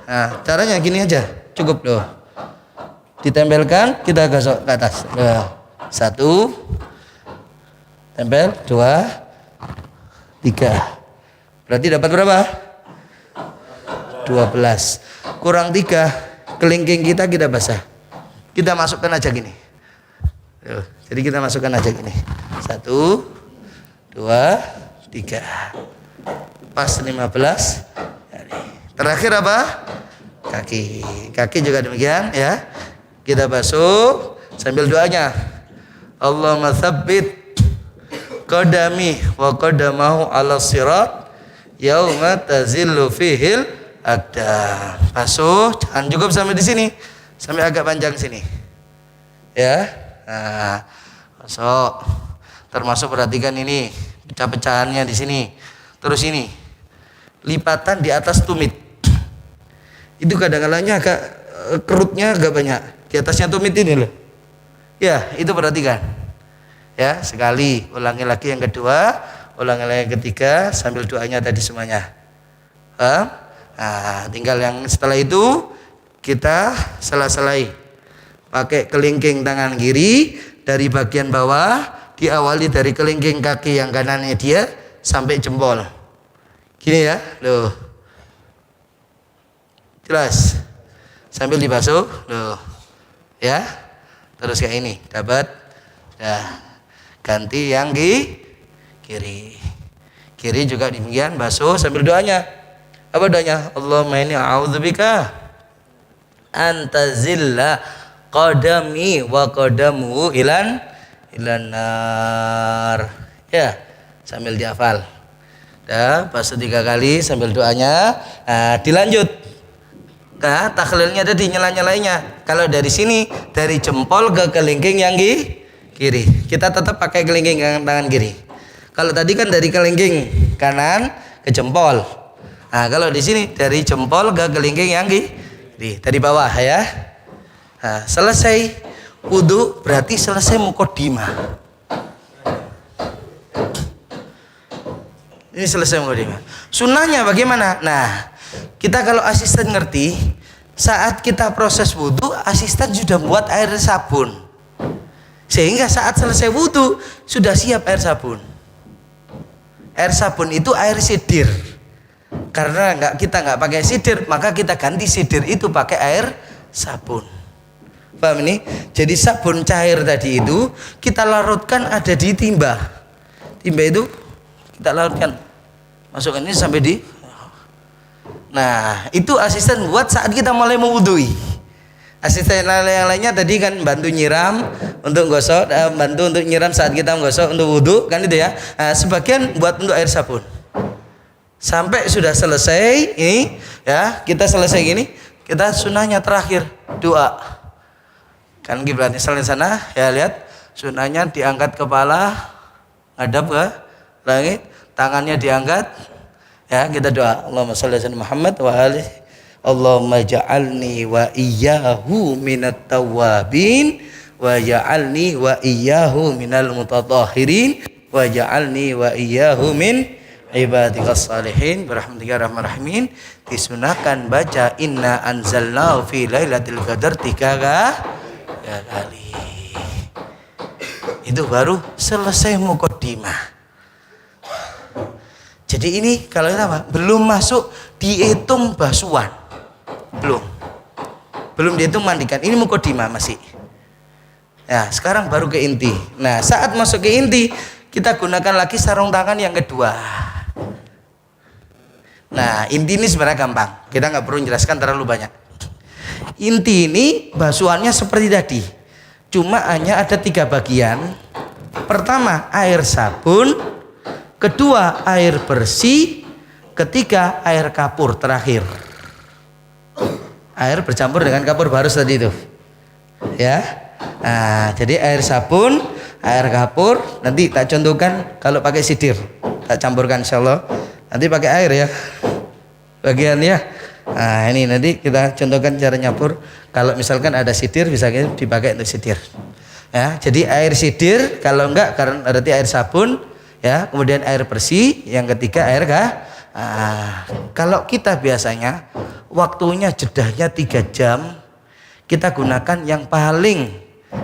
Nah, caranya gini aja. Cukup loh. Ditempelkan, kita gosok ke atas. 1, tempel, 2, 3. Berarti dapat berapa? 12. Kurang 3, kelingking kita basah. Kita masukkan aja gini. Jadi kita masukkan aja gini. 1, 2, 3. Pas 15. Terakhir apa? Kaki. Kaki juga demikian ya. Kita basuh sambil doanya. Allahumma tsabbit qadami wa qadamahu ala sirat yauma tazillu fihil aqdam. Basuh, jangan cukup sampai di sini. Sampai agak panjang sini. Ya. Nah, basuh. Termasuk perhatikan ini pecah-pecahannya di sini. Terus ini lipatan di atas tumit. Itu kadang-kadangnya agak kerutnya agak banyak. Di atasnya tumit ini loh. Ya, itu perhatikan. Ya, sekali, ulangi lagi yang kedua, ulangi lagi yang ketiga, sambil doanya tadi semuanya. Nah, tinggal yang setelah itu kita selesai pakai kelingking tangan kiri dari bagian bawah, diawali dari kelingking kaki yang kanannya dia sampai jempol. Gini ya, loh. Jelas. Sambil dibasuh, loh. Ya. Terus kayak ini, dapat. Nah. Ganti yang kiri. Kiri juga demikian, basuh sambil doanya. Apa doanya? Allahumma inni a'udzubika antazilla qadami wa qadamu ilan nar. Ya, sambil dihafal. Dah, basuh 3 kali sambil doanya. Nah, dilanjut. Nah, takhlilnya ada di nyela-nyelainya. Kalau dari sini, dari jempol ke kelingking yang kiri. Kita tetap pakai kelingking tangan kiri. Kalau tadi kan dari kelingking kanan ke jempol. Nah, kalau di sini dari jempol ke kelingking yang kiri. Dari bawah ya. Nah, selesai wudu berarti selesai muqaddimah. Ini selesai muqaddimah. Sunnahnya bagaimana? Nah, kita kalau asisten ngerti, saat kita proses wudu, asisten sudah buat air sabun. Sehingga saat selesai wudu sudah siap air sabun. Air sabun itu air sidir. Karena kita nggak pakai sidir, maka kita ganti sidir itu pakai air sabun. Paham ini? Jadi sabun cair tadi itu kita larutkan ada di timba. Timba itu kita larutkan. Masukkan ini sampai di. Nah, itu asisten buat saat kita mulai mewudui. Asisten yang lainnya tadi kan bantu nyiram untuk gosok, bantu untuk nyiram saat kita menggosok untuk wudhu kan itu ya. Nah, sebagian buat untuk air sabun. Sampai sudah selesai ini ya, kita selesai gini, kita sunnahnya terakhir doa. Kan kiblatnya selain sana ya, lihat sunnahnya diangkat kepala ngadap ke langit, tangannya diangkat ya, kita doa Allahumma shalli ala Muhammad wa alihi Allahumma ja'alni wa iyyahu minat tawwabin wa ja'alni wa iyyahu minal mutatahhirin wa ja'alni wa iyyahu min ibadikas salihin birahmatika arhamar rahimin. Disunahkan baca inna anzalnahu fi lailatul qadar 3 kali. Itu baru selesai muqaddimah. Jadi ini kalau apa? Belum masuk dihitung basuhan. Belum dihitung mandikan. Ini muqaddimah masih. Ya, sekarang baru ke inti. Nah, saat masuk ke inti, kita gunakan lagi sarung tangan yang kedua. Nah, inti ini sebenarnya gampang. Kita nggak perlu menjelaskan terlalu banyak. Inti ini basuhannya seperti tadi. Cuma hanya ada 3 bagian. Pertama, air sabun. Kedua, air bersih. Ketiga, air kapur terakhir. Air bercampur dengan kapur baru tadi itu. Ya. Nah, jadi air sabun, air kapur. Nanti tak contohkan kalau pakai sidir. Tak campurkan insyaallah. Nanti pakai air ya. Bagiannya. Nah, ini nanti kita contohkan cara nyampur. Kalau misalkan ada sidir bisa dipakai untuk sidir. Ya, jadi air sidir, kalau enggak karena berarti air sabun, ya, kemudian air bersih, yang ketiga air kalau kita biasanya waktunya jedahnya 3 jam, kita gunakan yang paling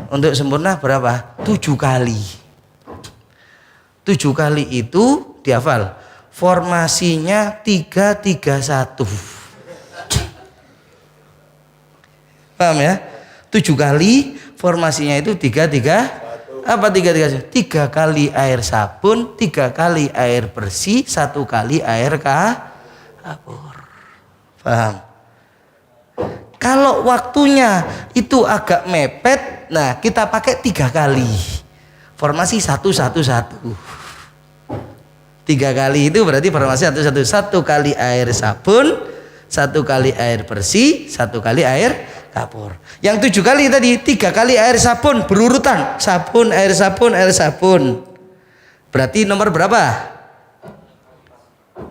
untuk sempurna berapa? 7 kali. 7 kali itu dihafal. Formasinya 3-3-1. Paham ya? 7 kali formasinya itu 3-3 apa 3-3? 3 kali air sabun, 3 kali air bersih, 1 kali air kapur. Paham? Kalau waktunya itu agak mepet, nah kita pakai 3 kali. Formasi 1-1-1. 3 kali itu berarti formasi 1-1. 1 kali air sabun, 1 kali air bersih, 1 kali air kapur. Yang 7 kali tadi 3 kali air sabun berurutan. Sabun, air sabun, air sabun. Berarti nomor berapa?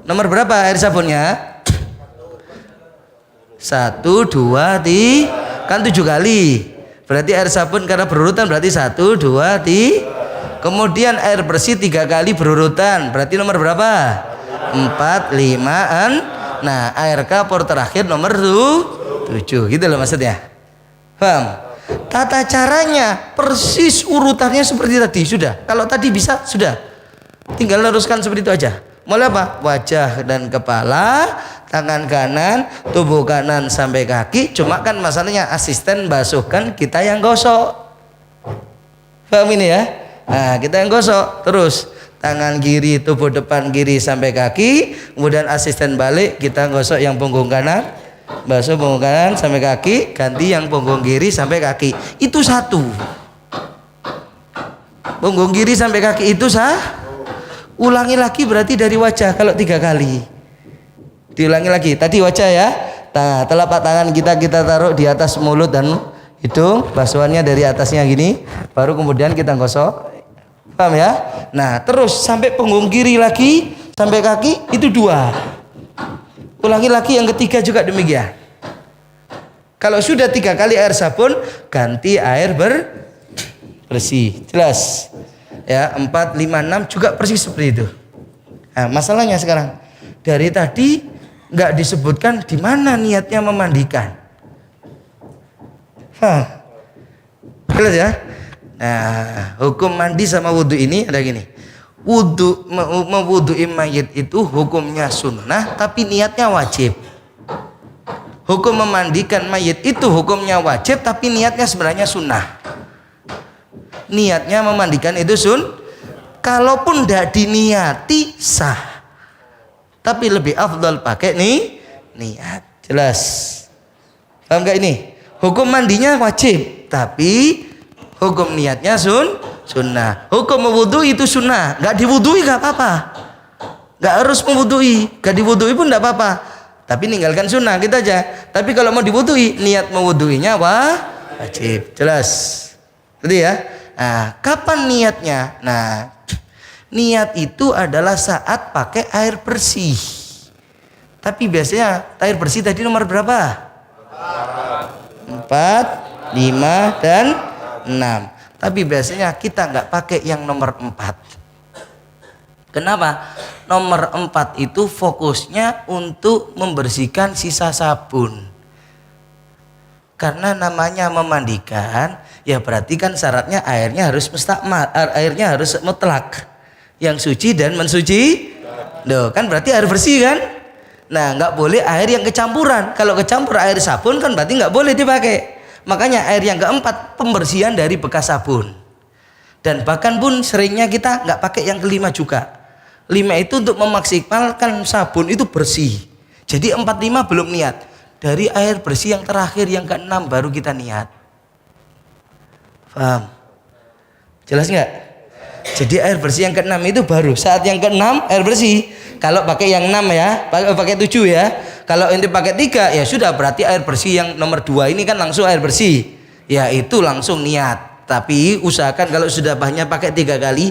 Nomor berapa air sabunnya? 1, 2, 3. Kan 7 kali. Berarti air sabun karena berurutan berarti 1, 2, 3. Kemudian air bersih 3 kali berurutan. Berarti nomor berapa? 4, 5. Nah, air kapur terakhir nomor 7. Gitu loh maksudnya. Paham? Tata caranya persis urutannya seperti tadi. Sudah. Kalau tadi bisa, sudah. Tinggal luruskan seperti itu aja. Mulai apa? Wajah dan kepala, tangan kanan, tubuh kanan sampai kaki. Cuma kan masalahnya asisten basuhkan, kita yang gosok. Paham ini ya? Nah, kita yang gosok. Terus tangan kiri, tubuh depan kiri sampai kaki. Kemudian asisten balik, kita gosok yang punggung kanan. Basuh punggung kanan sampai kaki, ganti yang punggung kiri sampai kaki. Itu 1. Punggung kiri sampai kaki itu ulangi lagi berarti dari wajah kalau 3 kali. Diulangi lagi. Tadi wajah ya. Nah, telapak tangan kita taruh di atas mulut dan hidung, basuhannya dari atasnya gini, baru kemudian kita gosok. Paham ya? Nah, terus sampai punggung kiri lagi sampai kaki itu 2. Ulangi lagi yang ketiga juga demikian. Kalau sudah 3 kali air sabun, ganti air bersih. Jelas? Ya, 4, 5, 6 juga persis seperti itu. Nah, masalahnya sekarang dari tadi nggak disebutkan di mana niatnya memandikan. Jelas ya? Nah, hukum mandi sama wudhu ini ada gini. Wudhu, mewudhu'i mayit itu hukumnya sunnah tapi niatnya wajib. Hukum memandikan mayit itu hukumnya wajib tapi niatnya sebenarnya sunnah. Niatnya memandikan itu kalaupun tidak diniati sah, tapi lebih afdal pakai niat. Jelas? Paham gak ini? Hukum mandinya wajib tapi hukum niatnya sunnah. Hukum mewudhui itu sunnah. Gak diwudhui gak apa-apa. Gak harus mewudhui. Gak diwudhui pun gak apa-apa. Tapi ninggalkan sunnah kita aja. Tapi kalau mau diwudhui, niat mewudhuinya wajib. Jelas? Jadi ya. Nah, kapan niatnya? Nah, niat itu adalah saat pakai air bersih. Tapi biasanya air bersih tadi nomor berapa? 4, 5, dan 6. Tapi biasanya kita nggak pakai yang nomor 4. Kenapa? Nomor 4 itu fokusnya untuk membersihkan sisa sabun. Karena namanya memandikan, ya berarti kan syaratnya airnya harus mustakmal, airnya harus mutlak. Yang suci dan mensuci. Loh, kan berarti air bersih kan? Nah, nggak boleh air yang kecampuran. Kalau kecampur air sabun kan berarti nggak boleh dipakai. Makanya air yang keempat pembersihan dari bekas sabun. Dan bahkan pun seringnya kita nggak pakai yang kelima juga. 5 itu untuk memaksimalkan sabun itu bersih. Jadi 45 belum niat. Dari air bersih yang terakhir yang ke-6 baru kita niat. Paham? Jelas nggak? Jadi air bersih yang ke-6 itu baru saat yang ke-6 air bersih. Kalau pakai yang 6 ya, pakai 7 ya. Kalau ente pakai 3 ya sudah, berarti air bersih yang nomor 2 ini kan langsung air bersih. Ya itu langsung niat. Tapi usahakan kalau sudah banyak pakai 3 kali,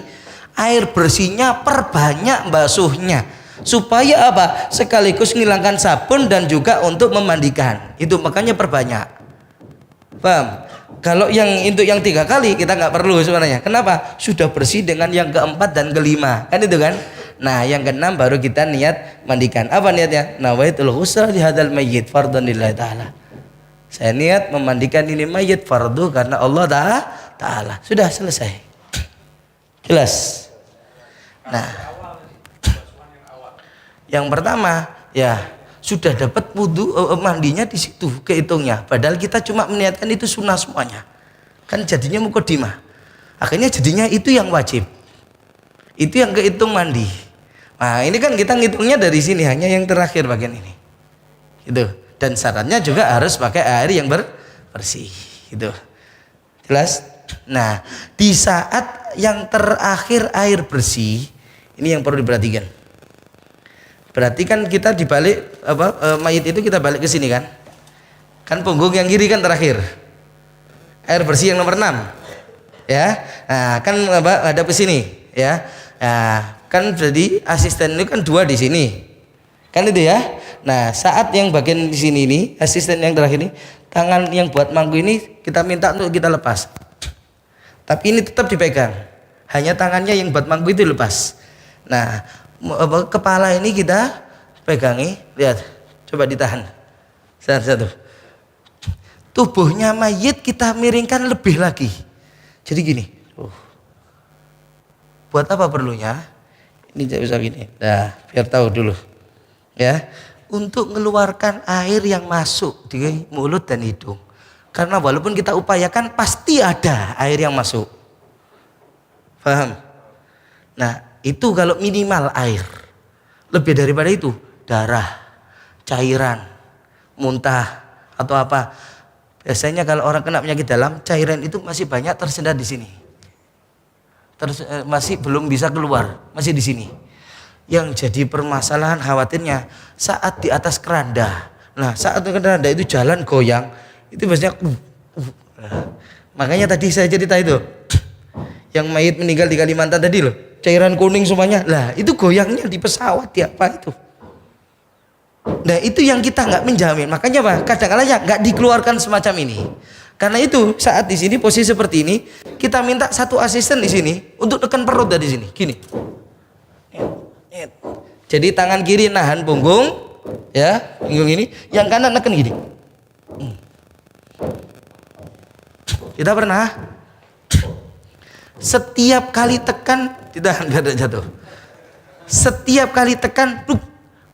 air bersihnya perbanyak basuhnya. Supaya apa? Sekaligus menghilangkan sabun dan juga untuk memandikan. Itu makanya perbanyak. Paham? Kalau untuk yang 3 kali kita nggak perlu sebenarnya. Kenapa? Sudah bersih dengan yang ke-4 dan ke-5. Kan itu kan? Nah, yang ke-6 baru kita niat mandikan. Apa niatnya? Nawaitul ghusla li hadzal mayyit fardhan lillahi ta'ala. Saya niat memandikan ini mayit fardu karena Allah Ta'ala. Sudah selesai. Jelas. Nah, yang pertama ya sudah dapat wudu, mandinya di situ kehitungnya. Padahal kita cuma meniatkan itu sunnah semuanya. Kan jadinya muqaddimah. Akhirnya jadinya itu yang wajib. Itu yang kehitung mandi. Nah, ini kan kita ngitungnya dari sini, hanya yang terakhir bagian ini. Gitu. Dan syaratnya juga harus pakai air yang bersih. Gitu. Jelas? Nah, di saat yang terakhir air bersih, ini yang perlu diperhatikan. Berarti kan kita dibalik mayit itu kita balik ke sini kan? Kan punggung yang kiri kan terakhir. Air bersih yang nomor 6. Ya. Nah, kan ada ke sini, ya. Nah, kan jadi asisten itu kan 2 di sini. Kan itu ya. Nah, saat yang bagian di sini ini, asisten yang terakhir ini, tangan yang buat mangku ini kita minta untuk kita lepas. Tapi ini tetap dipegang. Hanya tangannya yang buat mangku itu lepas. Nah, kepala ini kita pegangi, lihat, coba ditahan. Satu. Tubuhnya mayit kita miringkan lebih lagi. Jadi gini. Buat apa perlunya? Ini bisa gini. Nah, biar tahu dulu. Ya, untuk mengeluarkan air yang masuk di mulut dan hidung. Karena walaupun kita upayakan pasti ada air yang masuk. Paham? Nah, itu kalau minimal air. Lebih daripada itu, darah, cairan, muntah atau apa. Biasanya kalau orang kena penyakit dalam, cairan itu masih banyak tersendat di sini. Masih belum bisa keluar, masih di sini. Yang jadi permasalahan khawatirnya saat di atas keranda. Nah, saat keranda itu jalan goyang, itu biasanya makanya tadi saya cerita itu. Yang mayit meninggal di Kalimantan tadi loh, cairan kuning semuanya. Lah, itu goyangnya di pesawat ya apa itu. Nah, itu yang kita nggak menjamin. Makanya apa? Kadang-kadang nggak dikeluarkan semacam ini. Karena itu saat di sini posisi seperti ini, kita minta satu asisten di sini untuk tekan perut dari sini, gini. Jadi tangan kiri nahan punggung, ya, punggung ini, yang kanan neken gini. Kita pernah setiap kali tekan ditahan biar tidak jatuh. Setiap kali tekan,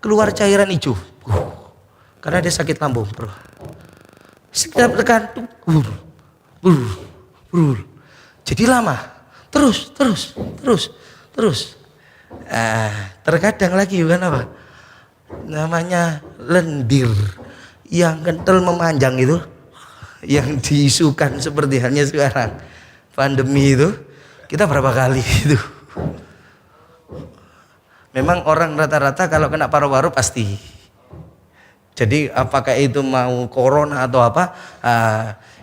keluar cairan hijau. Karena dia sakit lambung, bro. Setiap tekan, jadi lama, terus. Terkadang lagi bukan apa? Namanya lendir yang kental memanjang itu, yang diisukan seperti halnya sekarang pandemi itu, kita berapa kali itu? Memang orang rata-rata kalau kena paru-paru pasti. Jadi apakah itu mau corona atau apa?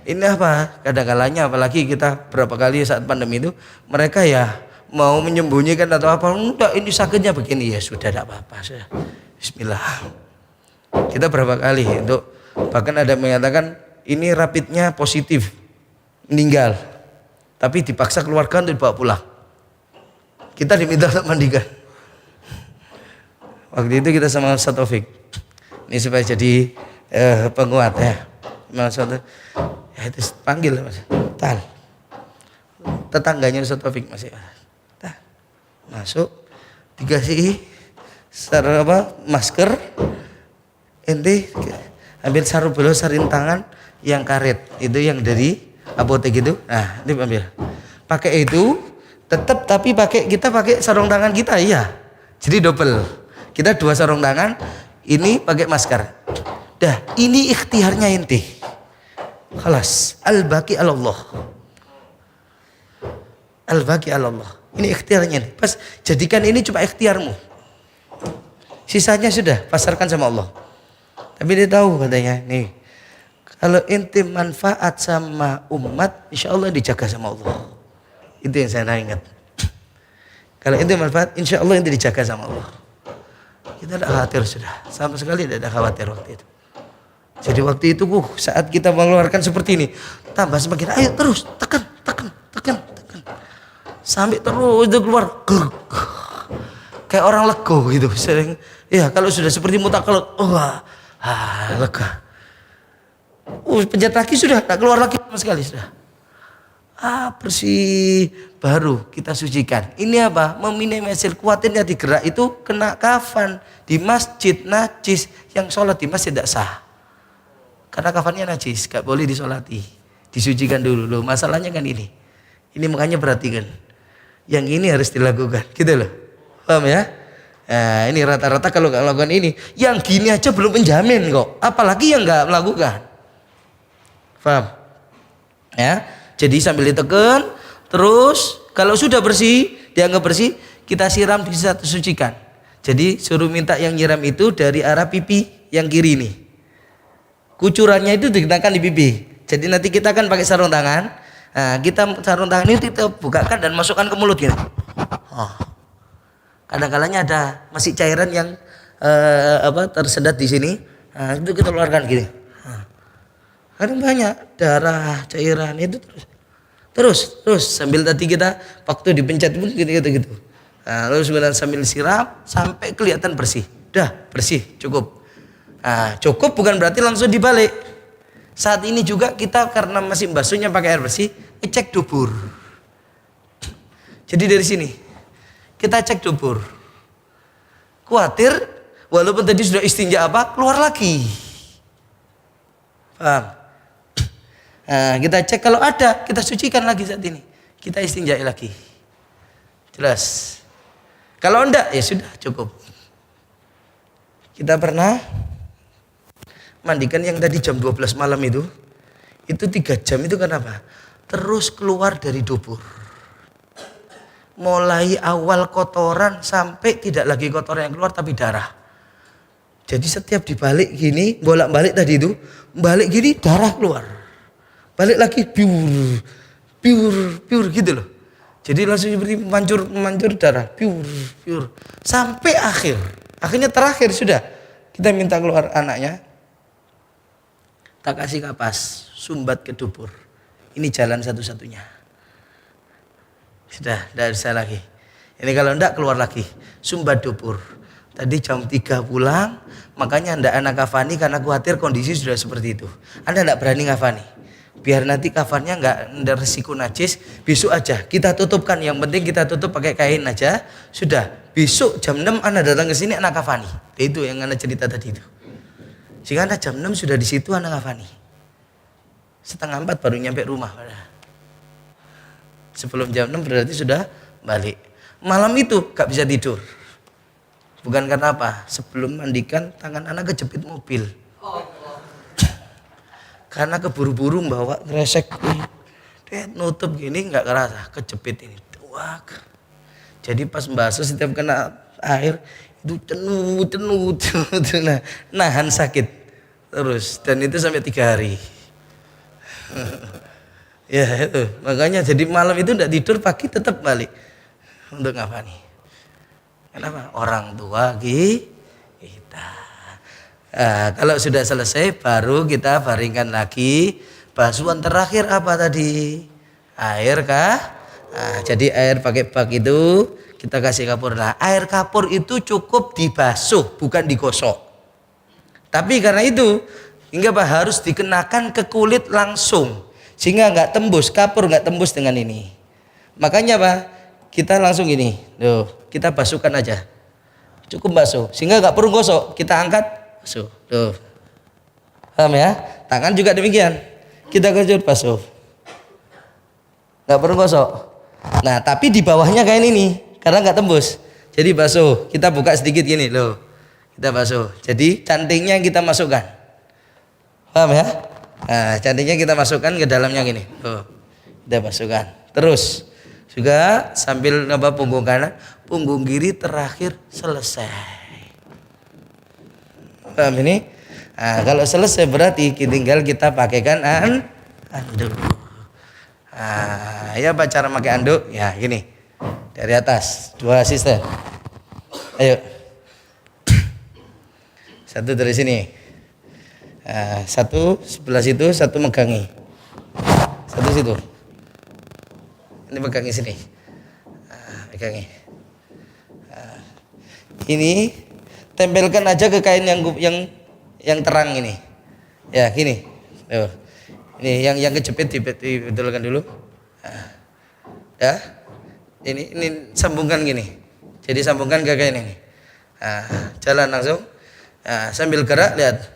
Ini apa? Kadang-kalanya apalagi kita berapa kali saat pandemi itu, mereka ya mau menyembunyikan atau apa? Enggak, ini sakitnya begini, ya sudah, tidak apa-apa. Bismillah. Kita berapa kali untuk, bahkan ada mengatakan ini rapidnya positif, meninggal, tapi dipaksa keluarga untuk dibawa pulang. Kita diminta untuk mandikan. Waktu itu kita sama Ustaz Taufik. Ini supaya jadi penguat ya. Maksudnya, ya itu panggil Mas. Tal. Tetangganya Ustaz Taufik masih. Masuk, dikasih masker, ente ambil sarung belo sarin tangan yang karet itu yang dari apotek itu. Nah, ini ambil. Pakai itu tetap, tapi kita pakai sarung tangan kita, iya. Jadi double. Kita 2 sarung tangan, ini pakai masker. Dah, ini ikhtiarnya inti. Khalas, al-baqi 'ala Allah. Al-baqi 'ala Allah. Ini ikhtiarnya nih. Pas jadikan ini cuma ikhtiarmu. Sisanya sudah pasarkan sama Allah. Tapi dia tahu katanya, nih. Kalau inti manfaat sama umat, insya Allah dijaga sama Allah. Itu yang saya ingat. Kalau inti manfaat, insya Allah inti dijaga sama Allah. Kita tidak khawatir sudah. Sama sekali tidak ada khawatir waktu itu. Jadi waktu itu saat kita mengeluarkan seperti ini, tambah semakin, ayo terus, tekan. Sampai terus itu keluar. Kayak orang lego gitu. Sering, ya kalau sudah seperti mutakalot, lega. Pencet lagi sudah, tak keluar lagi sama sekali sudah. Bersih, baru kita sucikan. Ini apa? Meminimalisir khawatirnya digerak itu kena kafan di masjid najis, yang sholat di masjid tidak sah. Karena kafannya najis, gak boleh disolati. Disucikan dulu loh. Masalahnya kan ini. Ini makanya perhatikan. Yang ini harus dilakukan, gitu loh. Paham ya? Nah, ini rata-rata kalau nggak lakukan ini, yang gini aja belum menjamin kok. Apalagi yang nggak melakukan. Paham? Ya. Jadi sambil ditekan, terus kalau sudah bersih, dianggap bersih, kita siram sucikan. Jadi suruh minta yang nyiram itu dari arah pipi yang kiri ini. Kucurannya itu dikenakan di pipi. Jadi nanti kita akan pakai sarung tangan. Nah, kita sarung tangan ini kita bukakan dan masukkan ke mulut gitu. Kadang-kadangnya ada masih cairan yang tersedat di sini. Nah, itu kita keluarkan gini. Kadang banyak darah, cairan itu terus sambil tadi kita waktu dipencet pun gitu. Nah, lalu sebenarnya sambil siram sampai kelihatan bersih. Dah bersih, cukup. Nah, cukup bukan berarti langsung dibalik. Saat ini juga kita karena masih basuhnya pakai air bersih, cek dubur. Jadi dari sini kita cek dubur. Khawatir walaupun tadi sudah istinja keluar lagi. Paham? Nah, kita cek kalau ada, kita sucikan lagi saat ini. Kita istinja lagi. Jelas. Kalau enggak ya sudah cukup. Kita pernah mandikan yang tadi jam 12 malam itu 3 jam itu kenapa? Terus keluar dari dubur. Mulai awal kotoran sampai tidak lagi kotoran yang keluar tapi darah. Jadi setiap dibalik gini, bolak-balik tadi itu, balik gini darah keluar. Balik lagi piur gitu loh. Jadi langsung seperti mancur darah, piur. Sampai akhir. Akhirnya terakhir sudah. Kita minta keluar anaknya. Tak kasih kapas, sumbat ke dubur. Ini jalan satu-satunya. Sudah, tidak bisa lagi. Ini kalau enggak keluar lagi, sumbat dubur. Tadi jam 3 pulang, makanya enggak anak kafani karena khawatir kondisi sudah seperti itu. Anda enggak berani kafani. Biar nanti kafannya enggak resiko najis, besok aja kita tutupkan. Yang penting kita tutup pakai kain aja. Sudah, besok jam 6 Anda datang ke sini anak kafani. Itu yang Anda cerita tadi itu. Jika Anda jam 6 sudah di situ Anda kafani. 3:30 baru nyampe rumah. Sebelum jam 6 berarti sudah balik. Malam itu gak bisa tidur. Bukan karena apa? Sebelum mandikan tangan anak kejepit mobil. Karena keburu-buru bawa kresek. Nutup gini gak kerasa. Kejepit ini. Jadi pas membasuh setiap kena air itu cenut. Nahan sakit. Terus. Dan itu sampai 3 hari. Ya itu. Makanya jadi malam itu tidak tidur, pagi tetap balik. Untuk ngapa nih? Kenapa? Orang tua kita. Nah, kalau sudah selesai baru kita baringkan lagi. Basuhan terakhir apa tadi? Air kah? Nah, jadi air pakai bak itu kita kasih kapur. Nah, air kapur itu cukup dibasuh, bukan digosok. Tapi karena itu hingga harus dikenakan ke kulit langsung. Sehingga nggak tembus, kapur nggak tembus dengan ini. Makanya apa? Kita langsung ini, tuh, kita basuhkan aja. Cukup basuh, sehingga nggak perlu gosok. Kita angkat, basuh. Tuh. Paham ya? Tangan juga demikian. Kita kejut basuh. Nggak perlu gosok. Nah, tapi di bawahnya kayak ini, karena nggak tembus. Jadi basuh. Kita buka sedikit gini loh. Kita basuh. Jadi cantingnya kita masukkan. Paham ya? Nah, cantiknya kita masukkan ke dalamnya gini. Tuh. Kita masukkan. Terus juga sambil nambah punggung kanan, punggung kiri terakhir selesai. Paham ini? Nah, kalau selesai berarti tinggal kita pakaikan anduk. Nah, ya apa cara pakai anduk? Ya gini. Dari atas, 2 asisten. Ayo. Satu dari sini. Satu sebelah situ, satu megangi. Satu situ. Ini megangi sini. Megangi. Ini tempelkan aja ke kain yang terang ini. Ya, gini. Tuh. Ini yang kejepit dibetulkan dulu. Ya. Ini sambungkan gini. Jadi sambungkan ke kain ini. Jalan langsung. Sambil gerak lihat.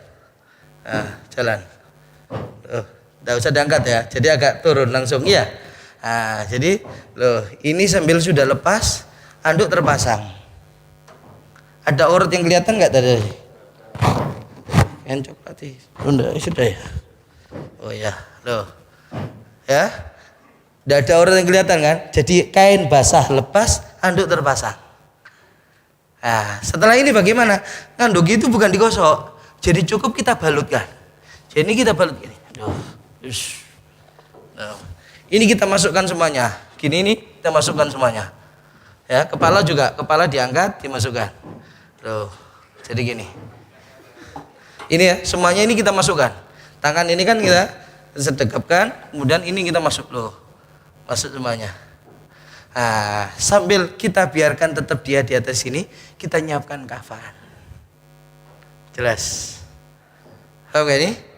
Jalan. Tidak usah diangkat ya. Jadi agak turun langsung ya. Jadi loh, ini sambil sudah lepas, anduk terpasang. Ada urat yang kelihatan nggak tadi? Yang coklat sudah ya. Oh ya, loh, ya. Tidak ada urat yang kelihatan kan? Jadi kain basah lepas, anduk terpasang. Setelah ini bagaimana? Anduk itu bukan digosok. Jadi cukup kita balutkan. Jadi ini kita balut gini. Ini kita masukkan semuanya. Gini ini kita masukkan semuanya. Ya, kepala juga, kepala diangkat, dimasukkan. Loh, jadi gini. Ini ya, semuanya ini kita masukkan. Tangan ini kan kita sedekapkan, kemudian ini kita masuk loh. Masuk semuanya. Sambil kita biarkan tetap dia di atas sini, kita nyiapkan kafan. Jelas. Oke ini?